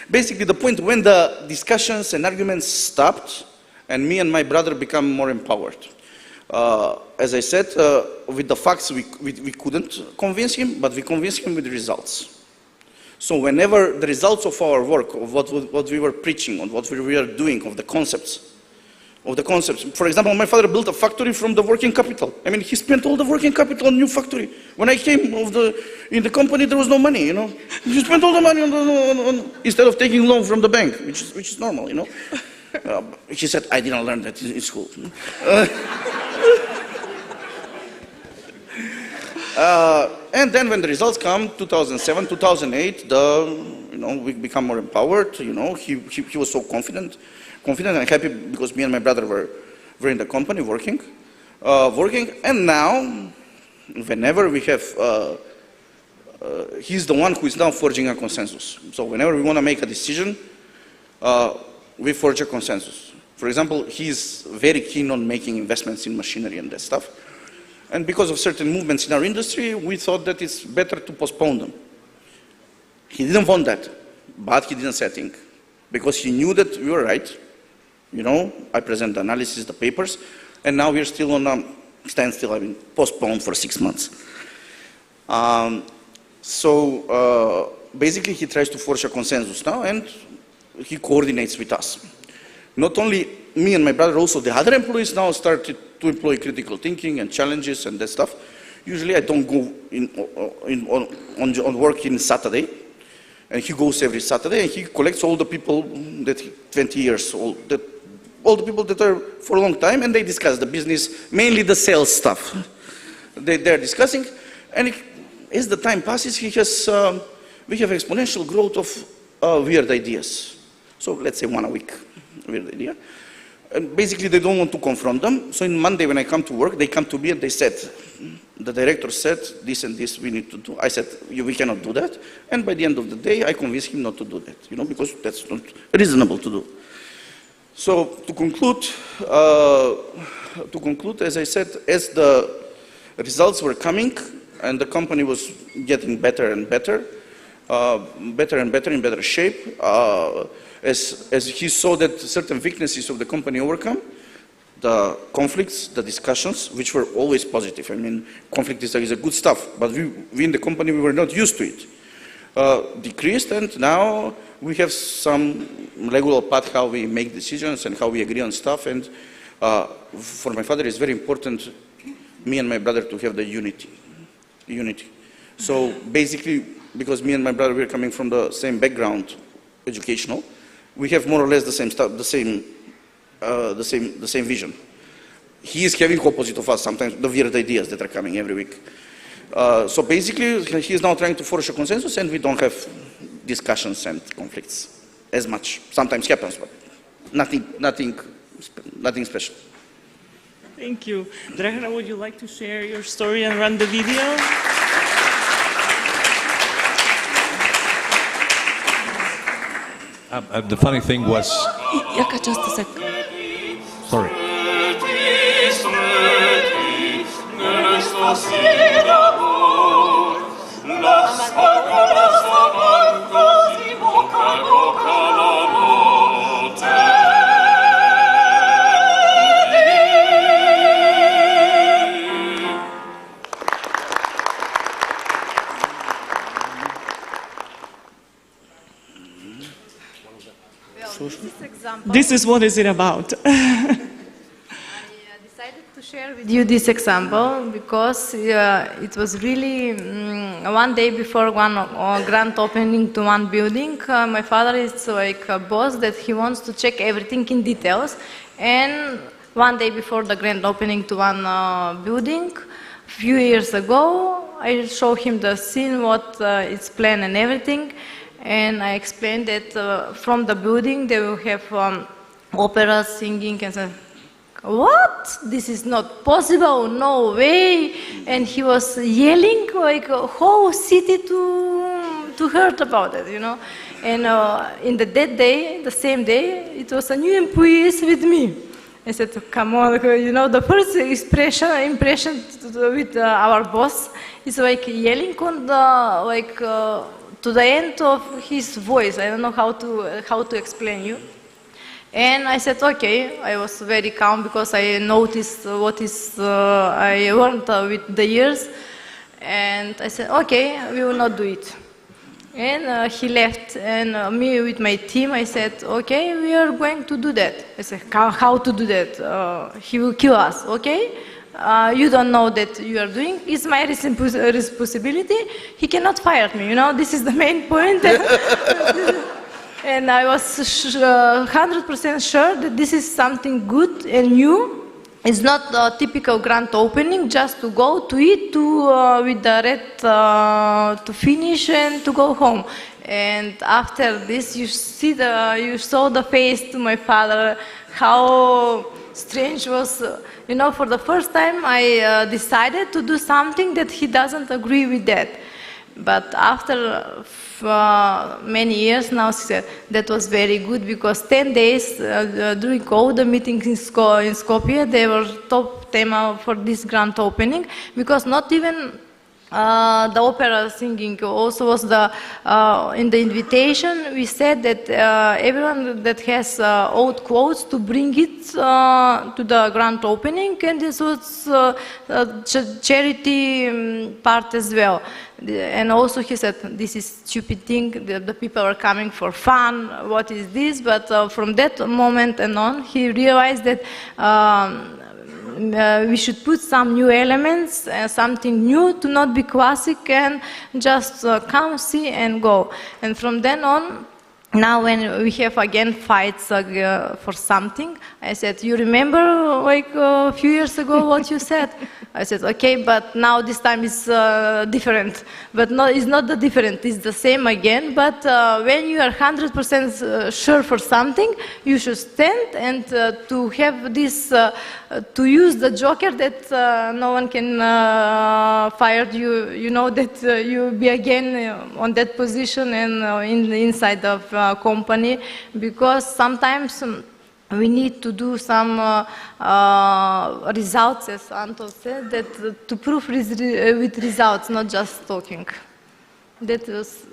Basically, the point when the discussions and arguments stopped, and me and my brother become more empowered. As I said, with the facts, we couldn't convince him, but we convinced him with the results. So whenever the results of our work, of what we were preaching, on what we were doing, of the concepts. For example, my father built a factory from the working capital. I mean, he spent all the working capital on new factory. When I came in the company, there was no money, He spent all the money on instead of taking loan from the bank, which is normal, He said, I didn't learn that in school. And then when the results come, 2007, 2008, we become more empowered, He was so confident and happy because me and my brother were in the company working. And now, whenever we have, he's the one who is now forging a consensus. So whenever we want to make a decision, we forge a consensus. For example, he's very keen on making investments in machinery and that stuff. And because of certain movements in our industry, we thought that it's better to postpone them. He didn't want that, but he didn't say a thing. Because he knew that we were right. I present the analysis, the papers, and now we're still on a standstill. I mean, postponed for 6 months. Basically, he tries to forge a consensus now, and he coordinates with us. Not only me and my brother, also the other employees now started to employ critical thinking and challenges and that stuff. Usually, I don't go on work in Saturday. And he goes every Saturday, and he collects all the people that 20 years old, all the people that are for a long time, and they discuss the business, mainly the sales stuff. They're discussing, and as the time passes, we have exponential growth of weird ideas. So let's say one a week, weird idea. And basically, they don't want to confront them. So on Monday, when I come to work, they come to me and they said, the director said, this and this we need to do. I said, we cannot do that. And by the end of the day, I convinced him not to do that, because that's not reasonable to do. So to conclude, as I said, as the results were coming and the company was getting better and better, in better shape, as he saw that certain weaknesses of the company overcome, the conflicts, the discussions, which were always positive. I mean, conflict is a good stuff, but we in the company, we were not used to it. Decreased, and now we have some regular path how we make decisions and how we agree on stuff. And for my father, it's very important, me and my brother, to have the unity. So basically, because me and my brother, we're coming from the same background, educational, we have more or less the same stuff, the same vision. He is having opposite of us sometimes, the weird ideas that are coming every week. So basically, he is now trying to force a consensus, and we don't have discussions and conflicts as much. Sometimes happens, but nothing special. Thank you. Dragana, would you like to share your story and run the video? The funny thing was, Jaka, just a sec. sorry. This is what is it about. I decided to share with you this example because it was really one day before one grand opening to one building. My father is like a boss that he wants to check everything in details, and one day before the grand opening to one building, a few years ago, I showed him the scene, what it's planned and everything. And I explained that from the building they will have opera, singing, and said, "What? This is not possible, no way!" And he was yelling like a whole city to heard about it, And in that day, the same day, it was a new employees with me. I said, "Come on, the first impression with our boss is like yelling on the to the end of his voice. I don't know how to explain you." And I said, okay. I was very calm because I noticed what is I learned with the years. And I said, okay, we will not do it. And he left, and me with my team, I said, okay, we are going to do that. I said, how to do that? He will kill us, okay? You don't know that you are doing. It's my responsibility. He cannot fire me, This is the main point. And I was 100% sure that this is something good and new. It's not a typical grand opening, just to go to eat, with the red to finish and to go home. And after this, you saw the face to my father, how strange was, for the first time I decided to do something that he doesn't agree with that. But after many years now, she said, that was very good because 10 days during all the meetings in Skopje, they were top theme for this grand opening, because not even the opera singing also was in the invitation. We said that everyone that has old clothes to bring it to the grand opening, and this was charity part as well. And also he said, this is stupid thing, the people are coming for fun, what is this? But from that moment and on, he realized that we should put some new elements, something new, to not be classic, and just come, see, and go. And from then on, now when we have again fights for something, I said, you remember like a few years ago what you said? I said, okay, but now this time is different. But no, it's not the different, it's the same again. But when you are 100% sure for something, you should stand and to have this, to use the joker that no one can fire you, you know, that you will be again on that position and inside of company, because sometimes we need to do some results, as Anton said, that to prove with results, not just talking. That was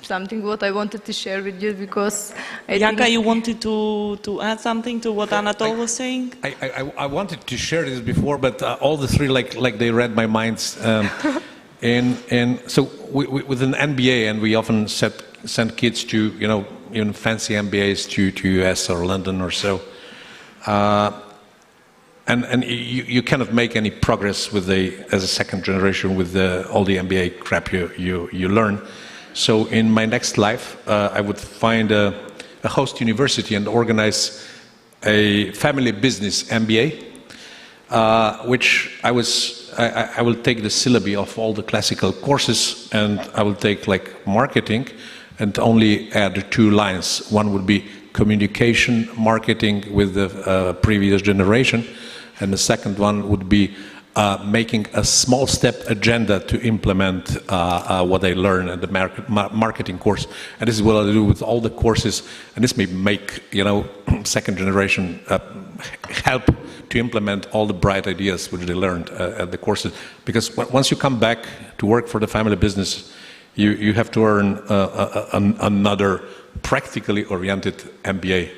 something what I wanted to share with you, because I Janka, think you wanted to add something to what Anatol was saying? I wanted to share this before, but all the three, like they read my minds. So with an MBA, and we often send kids to, you know, even fancy MBAs to US or London or so. And you cannot make any progress with as a second generation with all the MBA crap you learn. So in my next life, I would find a host university and organize a family business MBA, which I will take the syllabi of all the classical courses, and I will take like marketing and only add 2 lines. One would be communication marketing with the previous generation, and the second one would be making a small step agenda to implement what I learn in the marketing course. And this is what I do with all the courses, and this may make, you know, second generation help to implement all the bright ideas which they learned at the courses. Because once you come back to work for the family business, you have to earn another practically oriented MBA.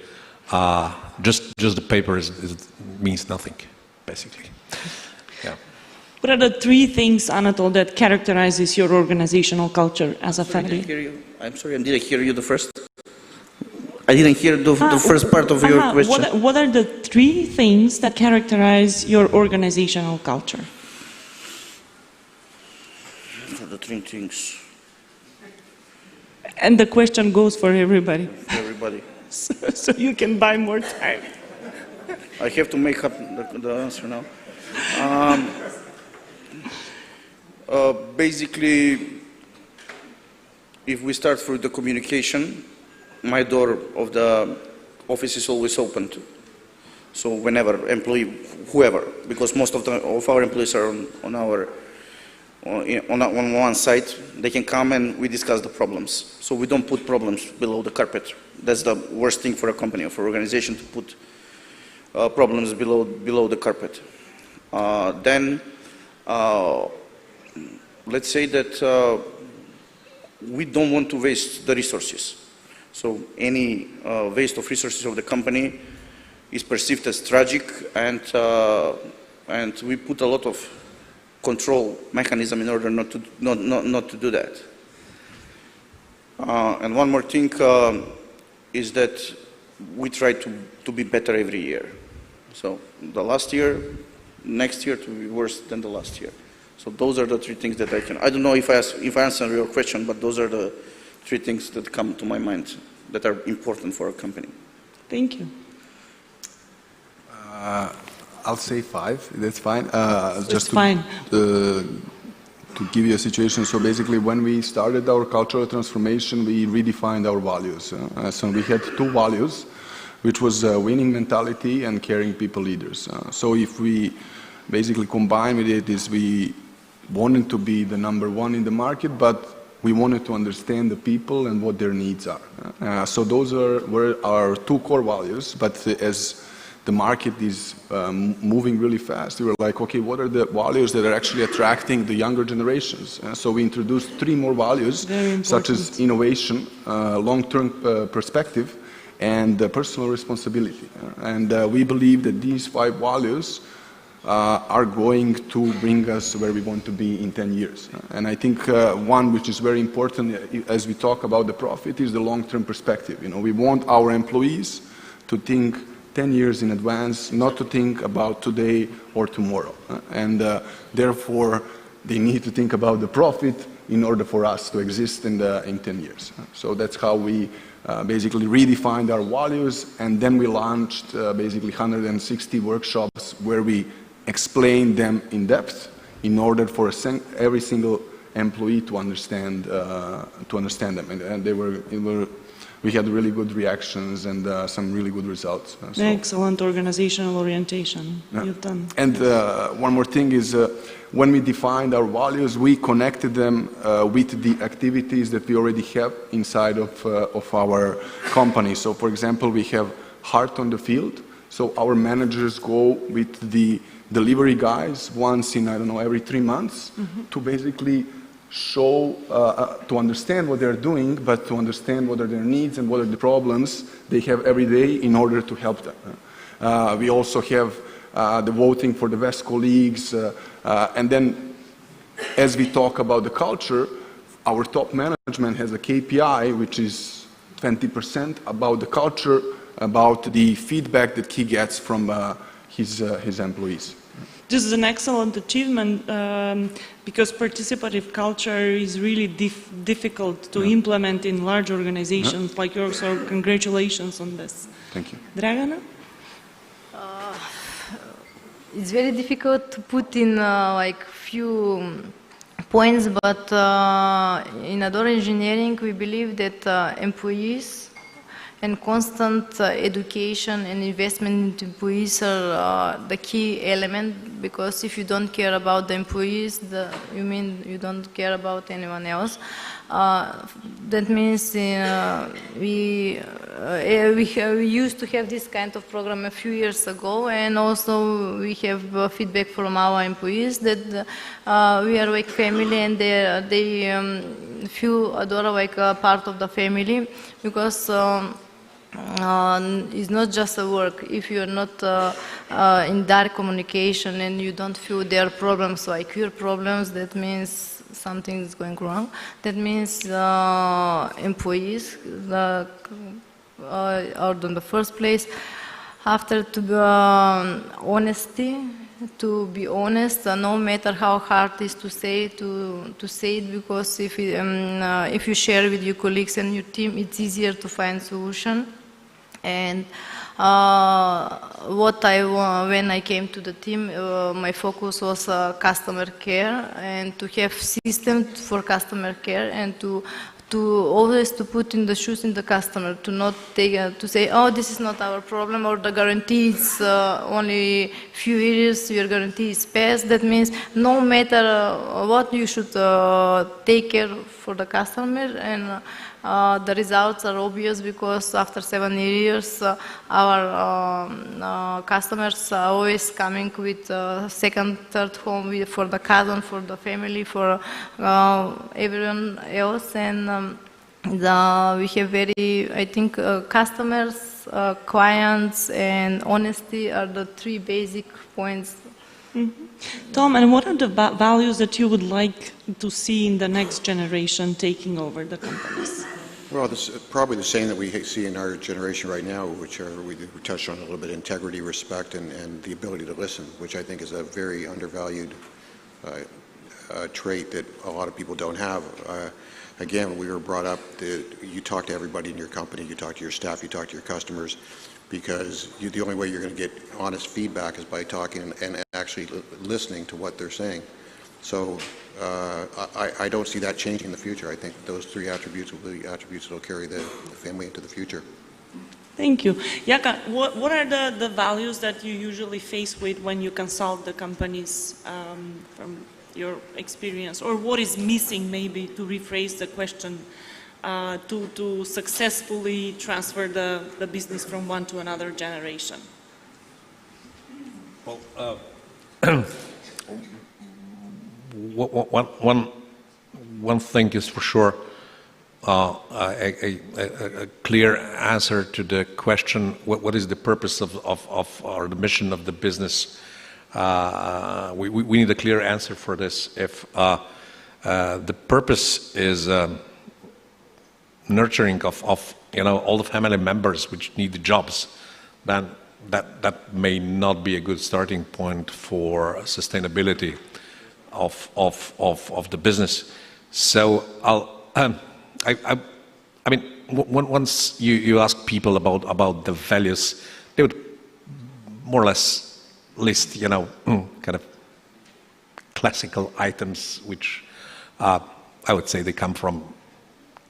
Just the paper means nothing, basically. Yeah. What are the 3 things, Anatol, that characterizes your organizational culture as a family? I'm sorry, I didn't hear you the first. I didn't hear the first part of your question. What are the 3 things that characterize your organizational culture? The 3 things. And the question goes for everybody. Everybody. So you can buy more time. I have to make up the answer now. Basically, if we start through the communication, my door of the office is always open. So whenever employee, whoever, because most of our employees are on one site, they can come and we discuss the problems. So we don't put problems below the carpet. That's the worst thing for a company or for an organization, to put problems below the carpet. Then, let's say that we don't want to waste the resources. So any waste of resources of the company is perceived as tragic, and we put a lot of control mechanism in order not to do that. And one more thing is that we try to be better every year. So the last year, next year to be worse than the last year. So those are the 3 things that I don't know if I answer your question, but those are the 3 things that come to my mind that are important for a company. Thank you. I'll say 5, that's fine. Just fine. To give you a situation, so basically when we started our cultural transformation, we redefined our values. So we had 2 values, which was winning mentality and caring people leaders. So if we basically combine with it, is we wanted to be the number 1 in the market, but we wanted to understand the people and what their needs are. So those were our 2 core values, but as the market is moving really fast, we were like, okay, what are the values that are actually attracting the younger generations? So we introduced 3 more values, such as innovation, long-term perspective, and personal responsibility. And we believe that these 5 values are going to bring us where we want to be in 10 years. And I think one which is very important as we talk about the profit is the long-term perspective. You know, we want our employees to think 10 years in advance, not to think about today or tomorrow. And therefore, they need to think about the profit in order for us to exist in 10 years. So that's how we basically redefined our values, and then we launched basically 160 workshops where we explain them in depth in order for every single employee to understand them. And we had really good reactions and some really good results. Excellent organizational orientation you've done. And one more thing is, when we defined our values, we connected them with the activities that we already have inside of our company. So, for example, we have Heart on the Field. So our managers go with the delivery guys once in, I don't know, every 3 months to basically show, to understand what they're doing, but to understand what are their needs and what are the problems they have every day in order to help them. We also have the voting for the best colleagues, and then as we talk about the culture, our top management has a KPI which is 20% about the culture, about the feedback that he gets from his employees. This is an excellent achievement because participative culture is really difficult to implement in large organizations like yours, so congratulations on this. Thank you. Dragana? It's very difficult to put in like few points, but in Adora Engineering we believe that employees and constant education and investment in employees are the key element, because if you don't care about the employees, you mean you don't care about anyone else. That means we used to have this kind of program a few years ago, and also we have feedback from our employees that we are like family, and they feel Adora like a part of the family, because it's not just a work. If you're not in direct communication and you don't feel their problems like your problems, that means something is going wrong. That means employees are in the first place. After, to be honesty, to be honest, no matter how hard it is to say it, because if you share with your colleagues and your team, it's easier to find solution. And when I came to the team, my focus was customer care, and to have system for customer care, and to always to put in the shoes in the customer, to not take to say, oh, this is not our problem, or the guarantee is only few years, your guarantee is passed. That means no matter what, you should take care for the customer, and the results are obvious, because after 7 years our customers are always coming with second, third home for the cousin, for the family, for everyone else. And we have very, I think, customers, clients, and honesty are the 3 basic points. Tom, and what are the values that you would like to see in the next generation taking over the companies? Well, this is probably the same that we see in our generation right now, which are, we touched on a little bit, integrity, respect, and the ability to listen, which I think is a very undervalued trait that a lot of people don't have. Again, we were brought up that you talk to everybody in your company, you talk to your staff, you talk to your customers, because the only way you're going to get honest feedback is by talking and actually listening to what they're saying. So I don't see that changing in the future. I think those 3 attributes will be attributes that will carry the family into the future. Thank you. Jaka, what are the values that you usually face with when you consult the companies from your experience? Or what is missing, maybe, to rephrase the question, to successfully transfer the business from one to another generation? Well, one thing is for sure a clear answer to the question, what is the purpose of or the mission of the business? We need a clear answer for this. If the purpose is nurturing of all the family members which need the jobs, then that may not be a good starting point for sustainability of the business. So I mean, once you ask people about the values, they would more or less list, kind of classical items, which I would say they come from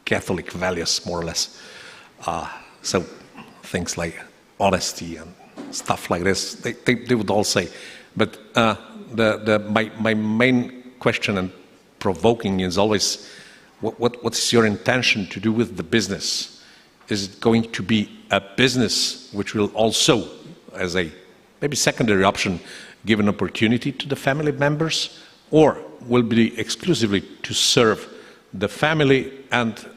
Catholic values, more or less. So things like honesty and stuff like this, they would all say. But my main question and provoking is always, what's your intention to do with the business? Is it going to be a business which will also, as a maybe secondary option, give an opportunity to the family members, or will be exclusively to serve the family, and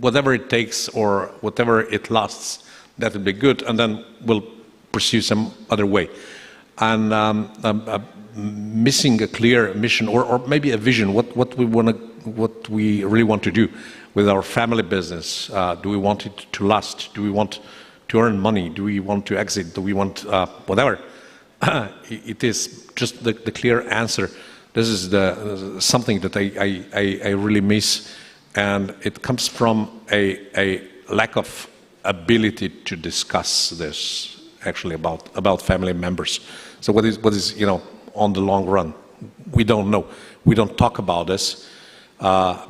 whatever it takes or whatever it lasts, that will be good, and then we'll pursue some other way? And missing a clear mission or maybe a vision, what we really want to do with our family business. Do we want it to last? Do we want to earn money? Do we want to exit? Do we want whatever? It is just the clear answer. This is something that I really miss, and it comes from a lack of ability to discuss this actually about family members. So what is on the long run? We don't know. We don't talk about this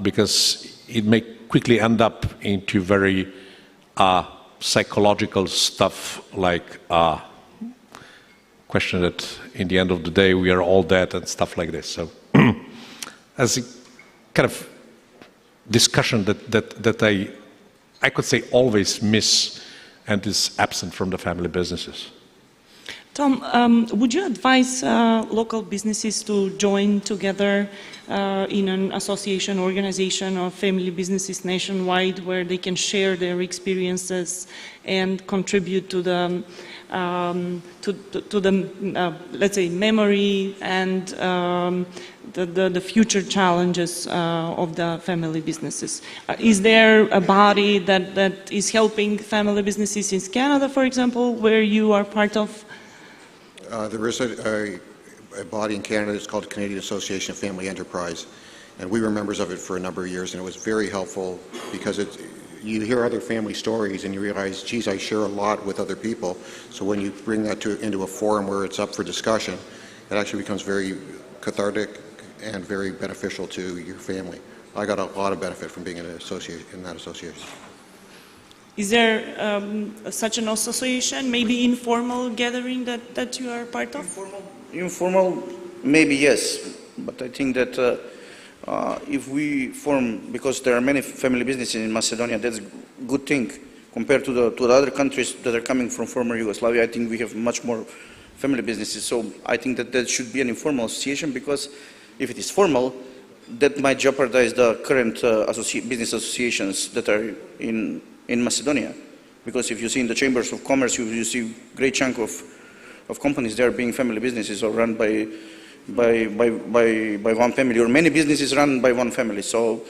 because it may quickly end up into very psychological stuff, like question that in the end of the day we are all dead and stuff like this. So as a kind of discussion that I could say always miss and is absent from the family businesses. Tom, would you advise local businesses to join together in an association, organization of family businesses nationwide, where they can share their experiences and contribute to the let's say, memory and the future challenges of the family businesses? Is there a body that is helping family businesses in Canada, for example, where you are part of? There is a body in Canada. It's called the Canadian Association of Family Enterprise, and we were members of it for a number of years, and it was very helpful because you hear other family stories and you realize, geez, I share a lot with other people. So when you bring that into a forum where it's up for discussion, it actually becomes very cathartic and very beneficial to your family. I got a lot of benefit from being in that association. Is there such an association, maybe informal gathering that you are part of? Informal, maybe yes, but I think that if we form, because there are many family businesses in Macedonia, that's a good thing compared to the other countries that are coming from former Yugoslavia. I think we have much more family businesses, so I think that should be an informal association, because if it is formal, that might jeopardize the current business associations that are in Macedonia. Because if you see in the chambers of commerce, you see a great chunk of companies there being family businesses or run by one family, or many businesses run by one family. So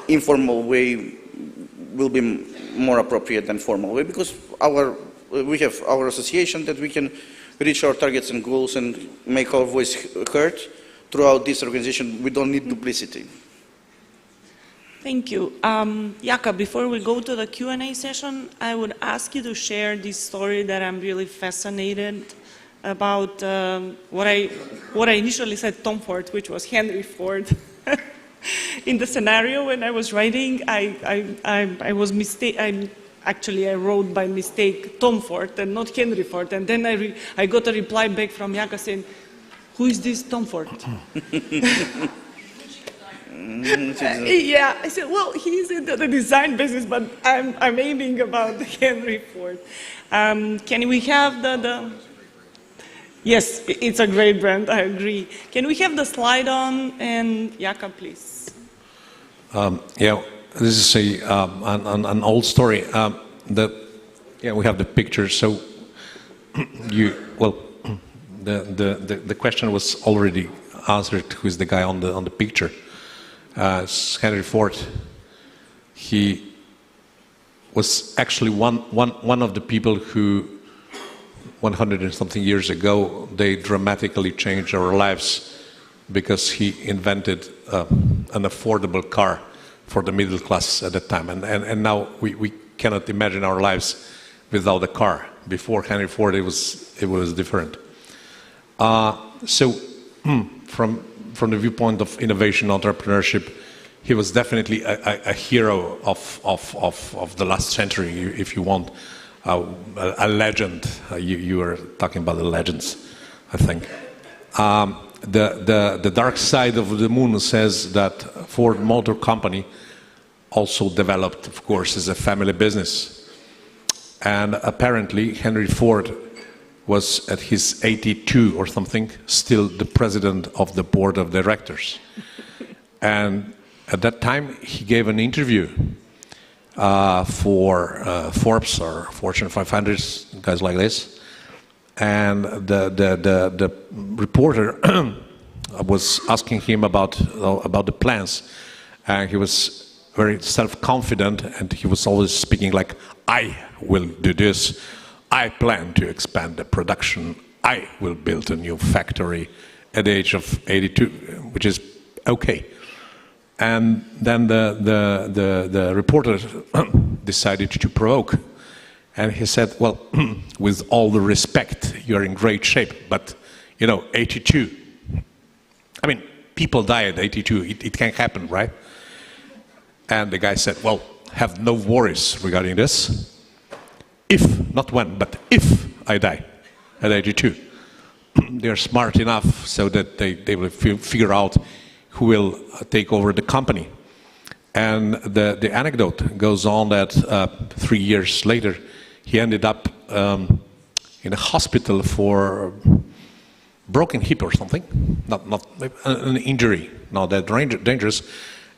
informal way will be more appropriate than formal way, because we have our association that we can reach our targets and goals and make our voice heard throughout this organization. We don't need duplicity. Thank you. Jaka, before we go to the Q&A session, I would ask you to share this story that I'm really fascinated about, what I initially said Tom Ford, which was Henry Ford. In the scenario when I was writing, I was actually I wrote by mistake Tom Ford and not Henry Ford, and then I got a reply back from Jaka saying, "Who is this Tom Ford?" Yeah, I said, well, he's in the design business, but I'm aiming about Henry Ford. Can we have the... Yes, it's a great brand, I agree. Can we have the slide on? And Jaka, please. Yeah, this is an old story. We have the picture. So the question was already answered. Who is the guy on the picture? It's Henry Ford. He was actually one of the people who 100 and something years ago, they dramatically changed our lives because he invented an affordable car for the middle class at that time. And now we cannot imagine our lives without a car. Before Henry Ford, it was different. So from the viewpoint of innovation entrepreneurship, he was definitely a hero of the last century, if you want, a legend. You were talking about the legends, I think. The dark side of the moon says that Ford Motor Company also developed, of course, as a family business. And apparently Henry Ford was at his 82 or something, still the president of the board of directors. And at that time, he gave an interview for Forbes or Fortune 500, guys like this. And the reporter was asking him about the plans. And he was very self-confident, and he was always speaking like, I will do this. I plan to expand the production. I will build a new factory at the age of 82, which is okay. And then the reporter decided to provoke. And he said, well, with all the respect, you're in great shape, but, 82. I mean, people die at 82. It can happen, right? And the guy said, well, have no worries regarding this. If, not when, but if I die at 82, they're smart enough so that they will figure out who will take over the company. And the anecdote goes on that 3 years later, he ended up in a hospital for broken hip or something, not an injury, not that dangerous.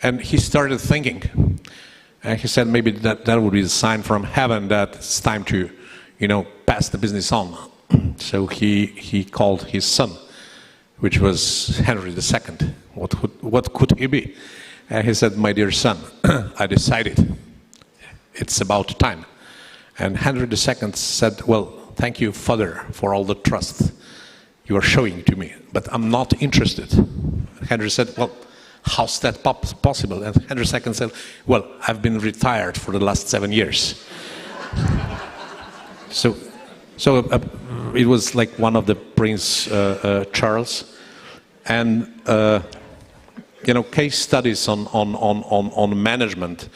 And he started thinking, and he said maybe that would be a sign from heaven that it's time to, pass the business on. So he called his son, which was Henry II. What could he be? And he said, my dear son, I decided it's about time. And Henry II said, well, thank you, father, for all the trust you are showing to me, but I'm not interested. Henry said, well, how's that possible? And Henry II said, well, I've been retired for the last 7 years. So it was like one of the Prince Charles. And, case studies on management,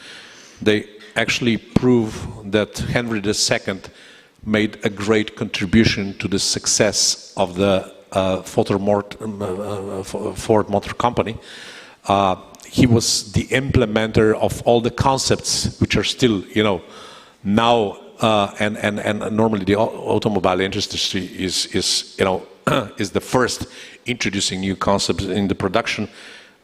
they actually prove that Henry II made a great contribution to the success of the Ford Motor Company. He was the implementer of all the concepts which are still, now and normally the automobile industry is is the first introducing new concepts in the production,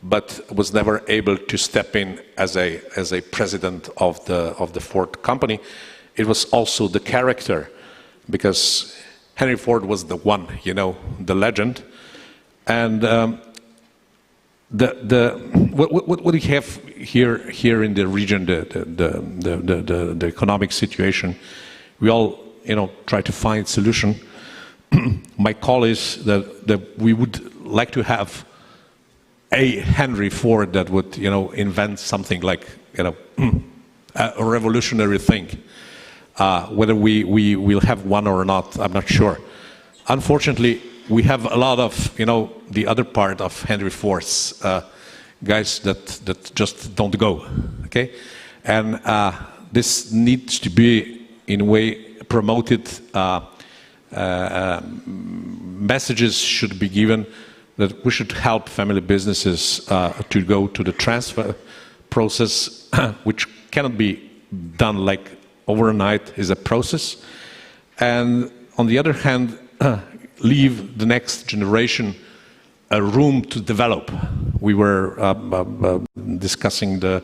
but was never able to step in as a president of the Ford company. It was also the character, because Henry Ford was the one, the legend, and what we have here in the region, the economic situation, we all try to find solution. My call is that we would like to have a Henry Ford that would invent something like a revolutionary thing. Whether we will have one or not, I'm not sure. Unfortunately, we have a lot of the other part of Henry Ford's guys that just don't go, okay, and this needs to be in a way promoted. Messages should be given that we should help family businesses to go to the transfer process, which cannot be done like overnight, is a process, and on the other hand, leave the next generation a room to develop. We were discussing the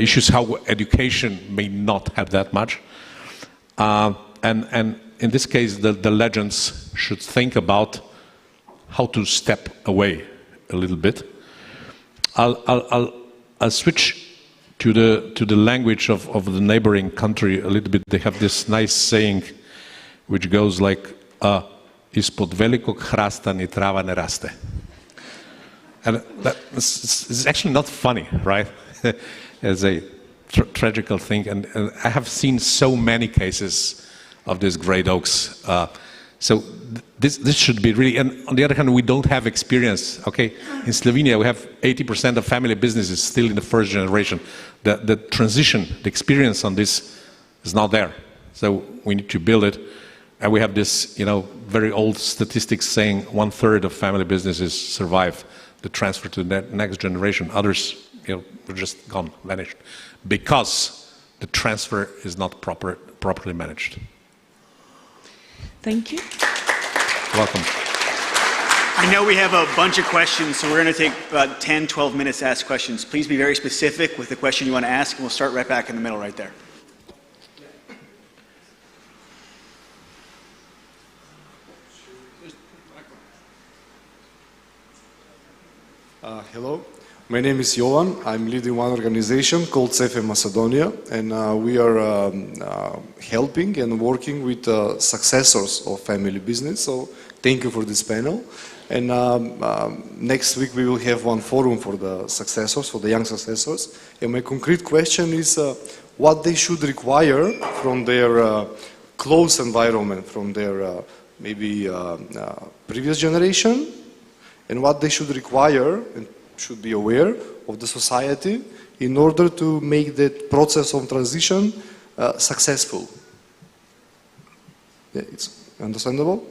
issues how education may not have that much, and in this case, the legends should think about how to step away a little bit. I'll switch to the language of the neighboring country a little bit. They have this nice saying, which goes like, "Ispod velikog hrasta ni trava ne raste." And it's actually not funny, right? As a tragical thing. And I have seen so many cases of these great oaks So this should be really, and on the other hand, we don't have experience, okay? In Slovenia, we have 80% of family businesses still in the first generation. The transition, the experience on this is not there. So we need to build it. And we have this, very old statistics saying 1/3 of family businesses survive the transfer to the next generation. Others, were just gone, vanished, because the transfer is not properly managed. Thank you. Welcome. I know we have a bunch of questions, so we're going to take about 10, 12 minutes to ask questions. Please be very specific with the question you want to ask, and we'll start right back in the middle right there. Hello, my name is Jovan. I'm leading one organization called CEFE Macedonia, and we are helping and working with successors of family business. So thank you for this panel. And next week we will have one forum for the successors, for the young successors. And my concrete question is what they should require from their close environment, from their maybe previous generation, and what they should require and should be aware of the society in order to make that process of transition successful. Yeah, it's understandable?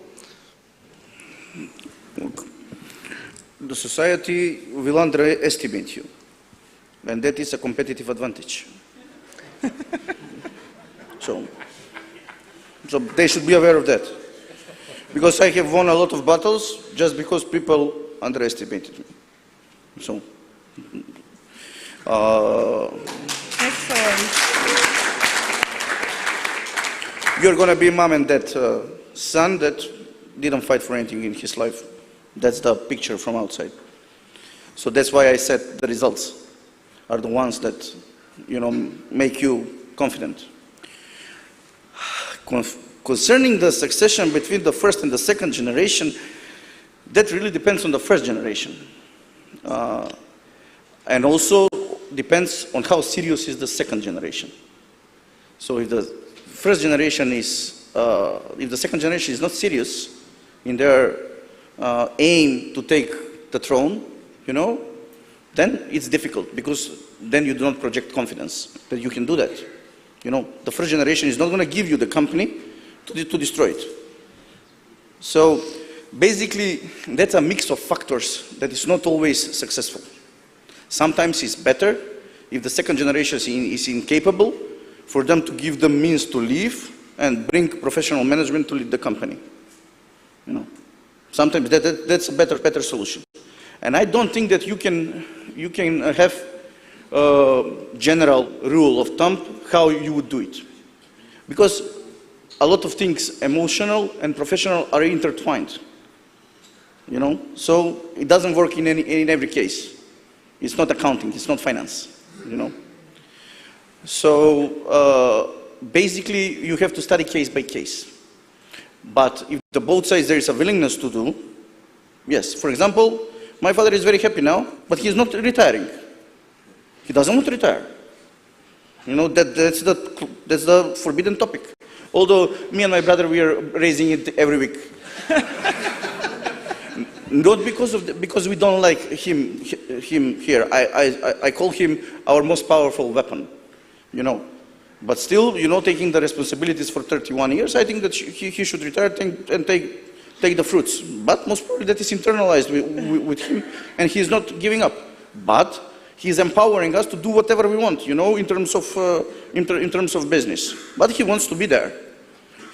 The society will underestimate you, and that is a competitive advantage. So they should be aware of that. Because I have won a lot of battles just because people underestimated me. So, Excellent. you're going to be mom and dad son that didn't fight for anything in his life. That's the picture from outside. So that's why I said the results are the ones that, make you confident. Concerning the succession between the first and the second generation, that really depends on the first generation. And also depends on how serious is the second generation. So if the first generation is, if the second generation is not serious in their aim to take the throne, then it's difficult, because then you do not project confidence that you can do that. The first generation is not going to give you the company to destroy it. So basically, that's a mix of factors that is not always successful. Sometimes it's better if the second generation is incapable for them to give them means to leave and bring professional management to lead the company. Sometimes that's a better solution. And I don't think that you can have a general rule of thumb how you would do it. Because a lot of things, emotional and professional, are intertwined. So it doesn't work in every case. It's not accounting, it's not finance, So basically, you have to study case by case. But if the both sides there is a willingness to do, yes. For example, my father is very happy now, but he's not retiring. He doesn't want to retire. That's the forbidden topic. Although me and my brother, we are raising it every week. Not because we don't like him here. I call him our most powerful weapon, But still, taking the responsibilities for 31 years, I think that he should retire and take the fruits. But most probably that is internalized with him, and he's not giving up. But he's empowering us to do whatever we want, in terms of business. But he wants to be there.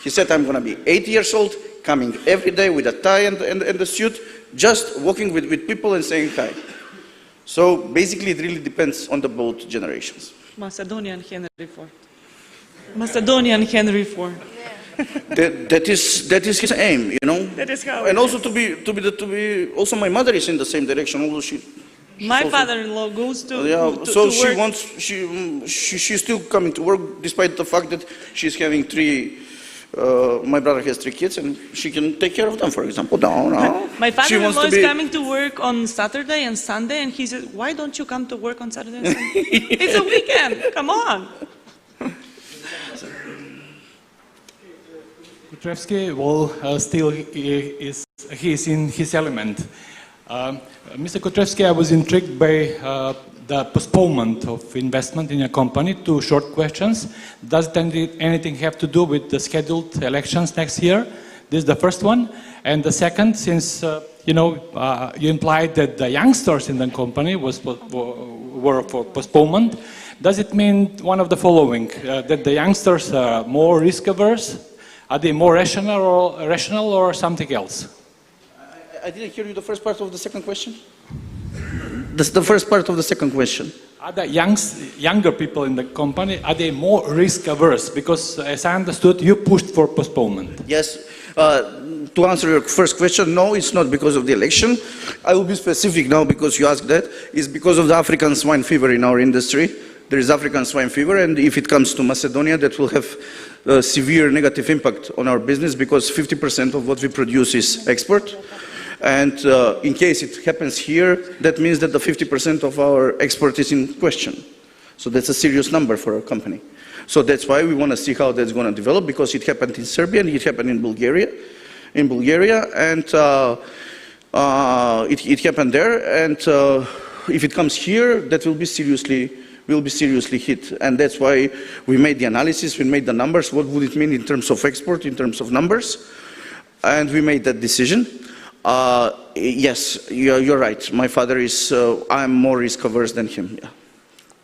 He said, I'm going to be 80 years old, coming every day with a tie and a suit, just walking with people and saying hi. So basically, it really depends on the both generations. Macedonian Henry IV. Macedonian Henry IV. That is his aim, That is how. And also to be. Also, my mother is in the same direction. Although My father-in-law goes to so to she work. wants. She's still coming to work, despite the fact that she's having three. My brother has 3 kids, and she can take care of them, for example. No. My She wants father-in-law to is be- coming to work on Saturday and Sunday, and he says, why don't you come to work on Saturday and Sunday? It's a weekend, come on. Kotrevsky, well, still he's in his element. Mr. Kotrevsky, I was intrigued by the postponement of investment in your company. Two short questions. Does anything have to do with the scheduled elections next year? This is the first one. And the second, since you implied that the youngsters in the company were for postponement, does it mean one of the following, that the youngsters are more risk averse? Are they more rational or something else? I didn't hear you the first part of the second question. The first part of the second question. Are the younger people in the company, are they more risk averse? Because as I understood, you pushed for postponement. Yes. To answer your first question, no, it's not because of the election. I will be specific now because you asked that. It's because of the African swine fever in our industry. There is African swine fever, and if it comes to Macedonia, that will have a severe negative impact on our business because 50% of what we produce is export. And in case it happens here, that means that the 50% of our export is in question. So that's a serious number for our company. So that's why we want to see how that's going to develop, because it happened in Serbia and it happened in Bulgaria. And it happened there. And if it comes here, that will be seriously hit. And that's why we made the analysis, we made the numbers. What would it mean in terms of export, in terms of numbers? And we made that decision. Yes, you're right. My father is, I'm more risk averse than him. Yeah.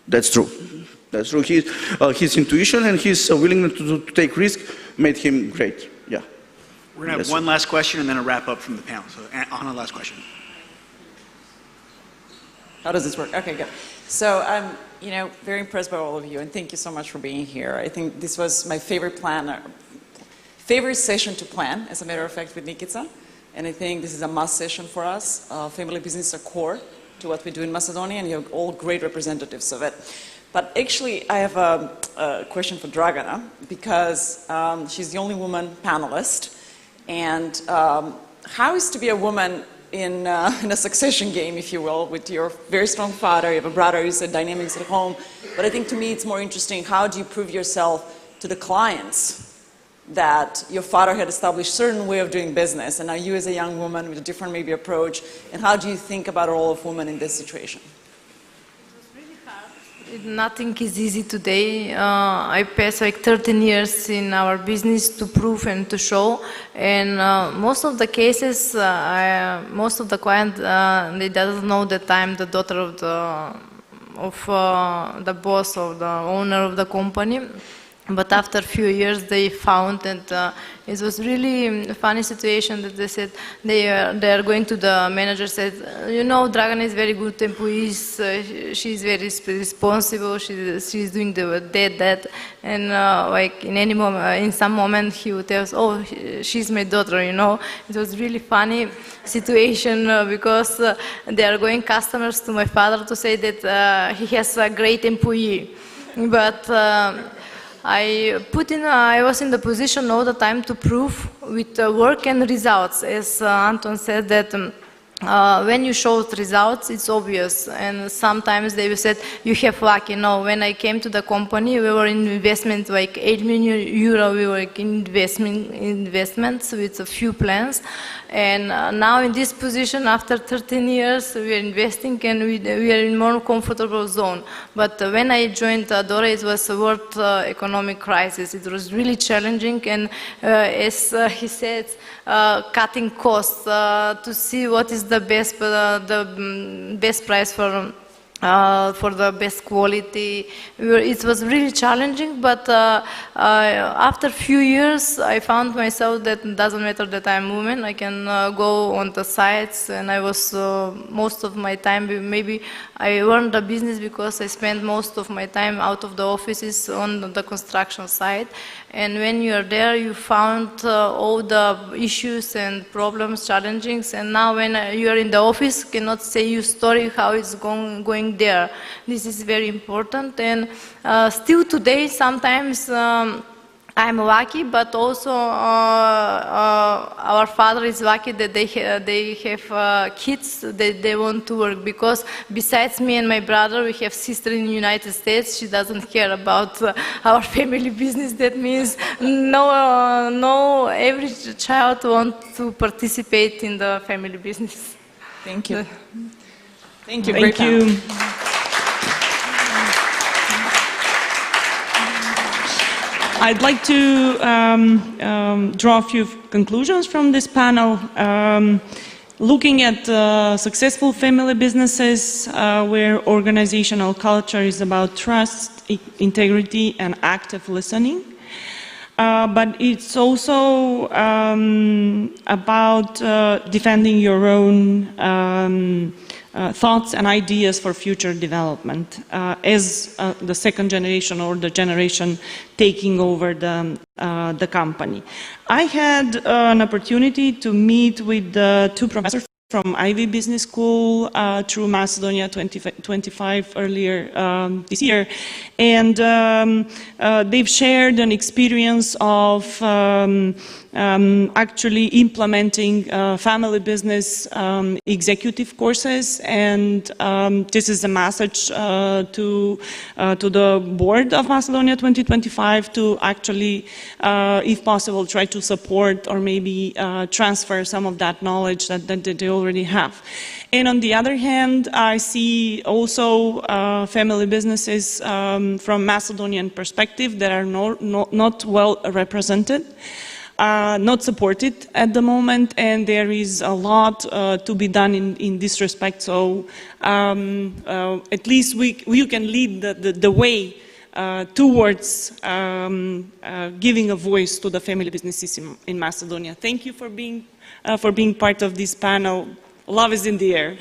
That's true. That's true. His intuition and his willingness to take risk made him great. Yeah. We're going to have one last question and then a wrap up from the panel. So, Anna, last question. How does this work? Okay, good. So I'm, very impressed by all of you, and thank you so much for being here. I think this was my favorite session to plan, as a matter of fact, with Nikica. And I think this is a must session for us. Family business is a core to what we do in Macedonia, and you have all great representatives of it. But actually, I have a question for Dragana, because she's the only woman panelist. And how is to be a woman in a succession game, if you will, with your very strong father, you have a brother, you said dynamics at home. But I think to me it's more interesting, how do you prove yourself to the clients that your father had established a certain way of doing business, and now you as a young woman with a different maybe approach, and how do you think about the role of women in this situation? Nothing is easy today. I passed like 13 years in our business to prove and to show, and most of the cases, most of the clients, they doesn't know that I'm the daughter of the boss, of the owner of the company. But after a few years, they found that it was really a funny situation that they said they are going to the manager, said, Dragana is very good employee, she's very responsible, she's doing that, and like in some moment he would tell us, oh, she's my daughter, It was really funny situation because they are going customers to my father to say that he has a great employee, but. I was in the position all the time to prove with work and results. As Anton said that when you show results, it's obvious. And sometimes they said, you have luck. When I came to the company, we were in investment like 8 million euro. We were in investments with a few plans. And now in this position, after 13 years, we are investing and we are in more comfortable zone. But when I joined Dora, it was a world economic crisis. It was really challenging, and as he said, cutting costs to see what is the best price for the best quality. It was really challenging, but after a few years, I found myself that it doesn't matter that I'm a woman. I can go on the sites, and I was most of my time, maybe I learned the business because I spent most of my time out of the offices on the construction site. And when you are there, you found all the issues and problems, challenges, and now when you are in the office, cannot say your story, how it's going there. This is very important, and still today, sometimes I'm lucky, but also our father is lucky that they have kids that they want to work, because besides me and my brother, we have sister in the United States. She doesn't care about our family business. That means no every child wants to participate in the family business. Thank you. Thank you. Thank you. I'd like to draw a few conclusions from this panel. Looking at successful family businesses where organizational culture is about trust, integrity, and active listening. But it's also about defending your own thoughts and ideas for future development as the second generation or the generation taking over the company. I had an opportunity to meet with the two professors from Ivey Business School through Macedonia 2025 earlier this year, and they've shared an experience of actually implementing family business executive courses, and this is a message to the board of Macedonia 2025 to actually, if possible, try to support or maybe transfer some of that knowledge that they already have. And on the other hand, I see also family businesses from Macedonian perspective that are not well represented. Not supported at the moment, and there is a lot to be done in this respect. So at least you can lead the way towards giving a voice to the family businesses in Macedonia. Thank you for being part of this panel. Love is in the air.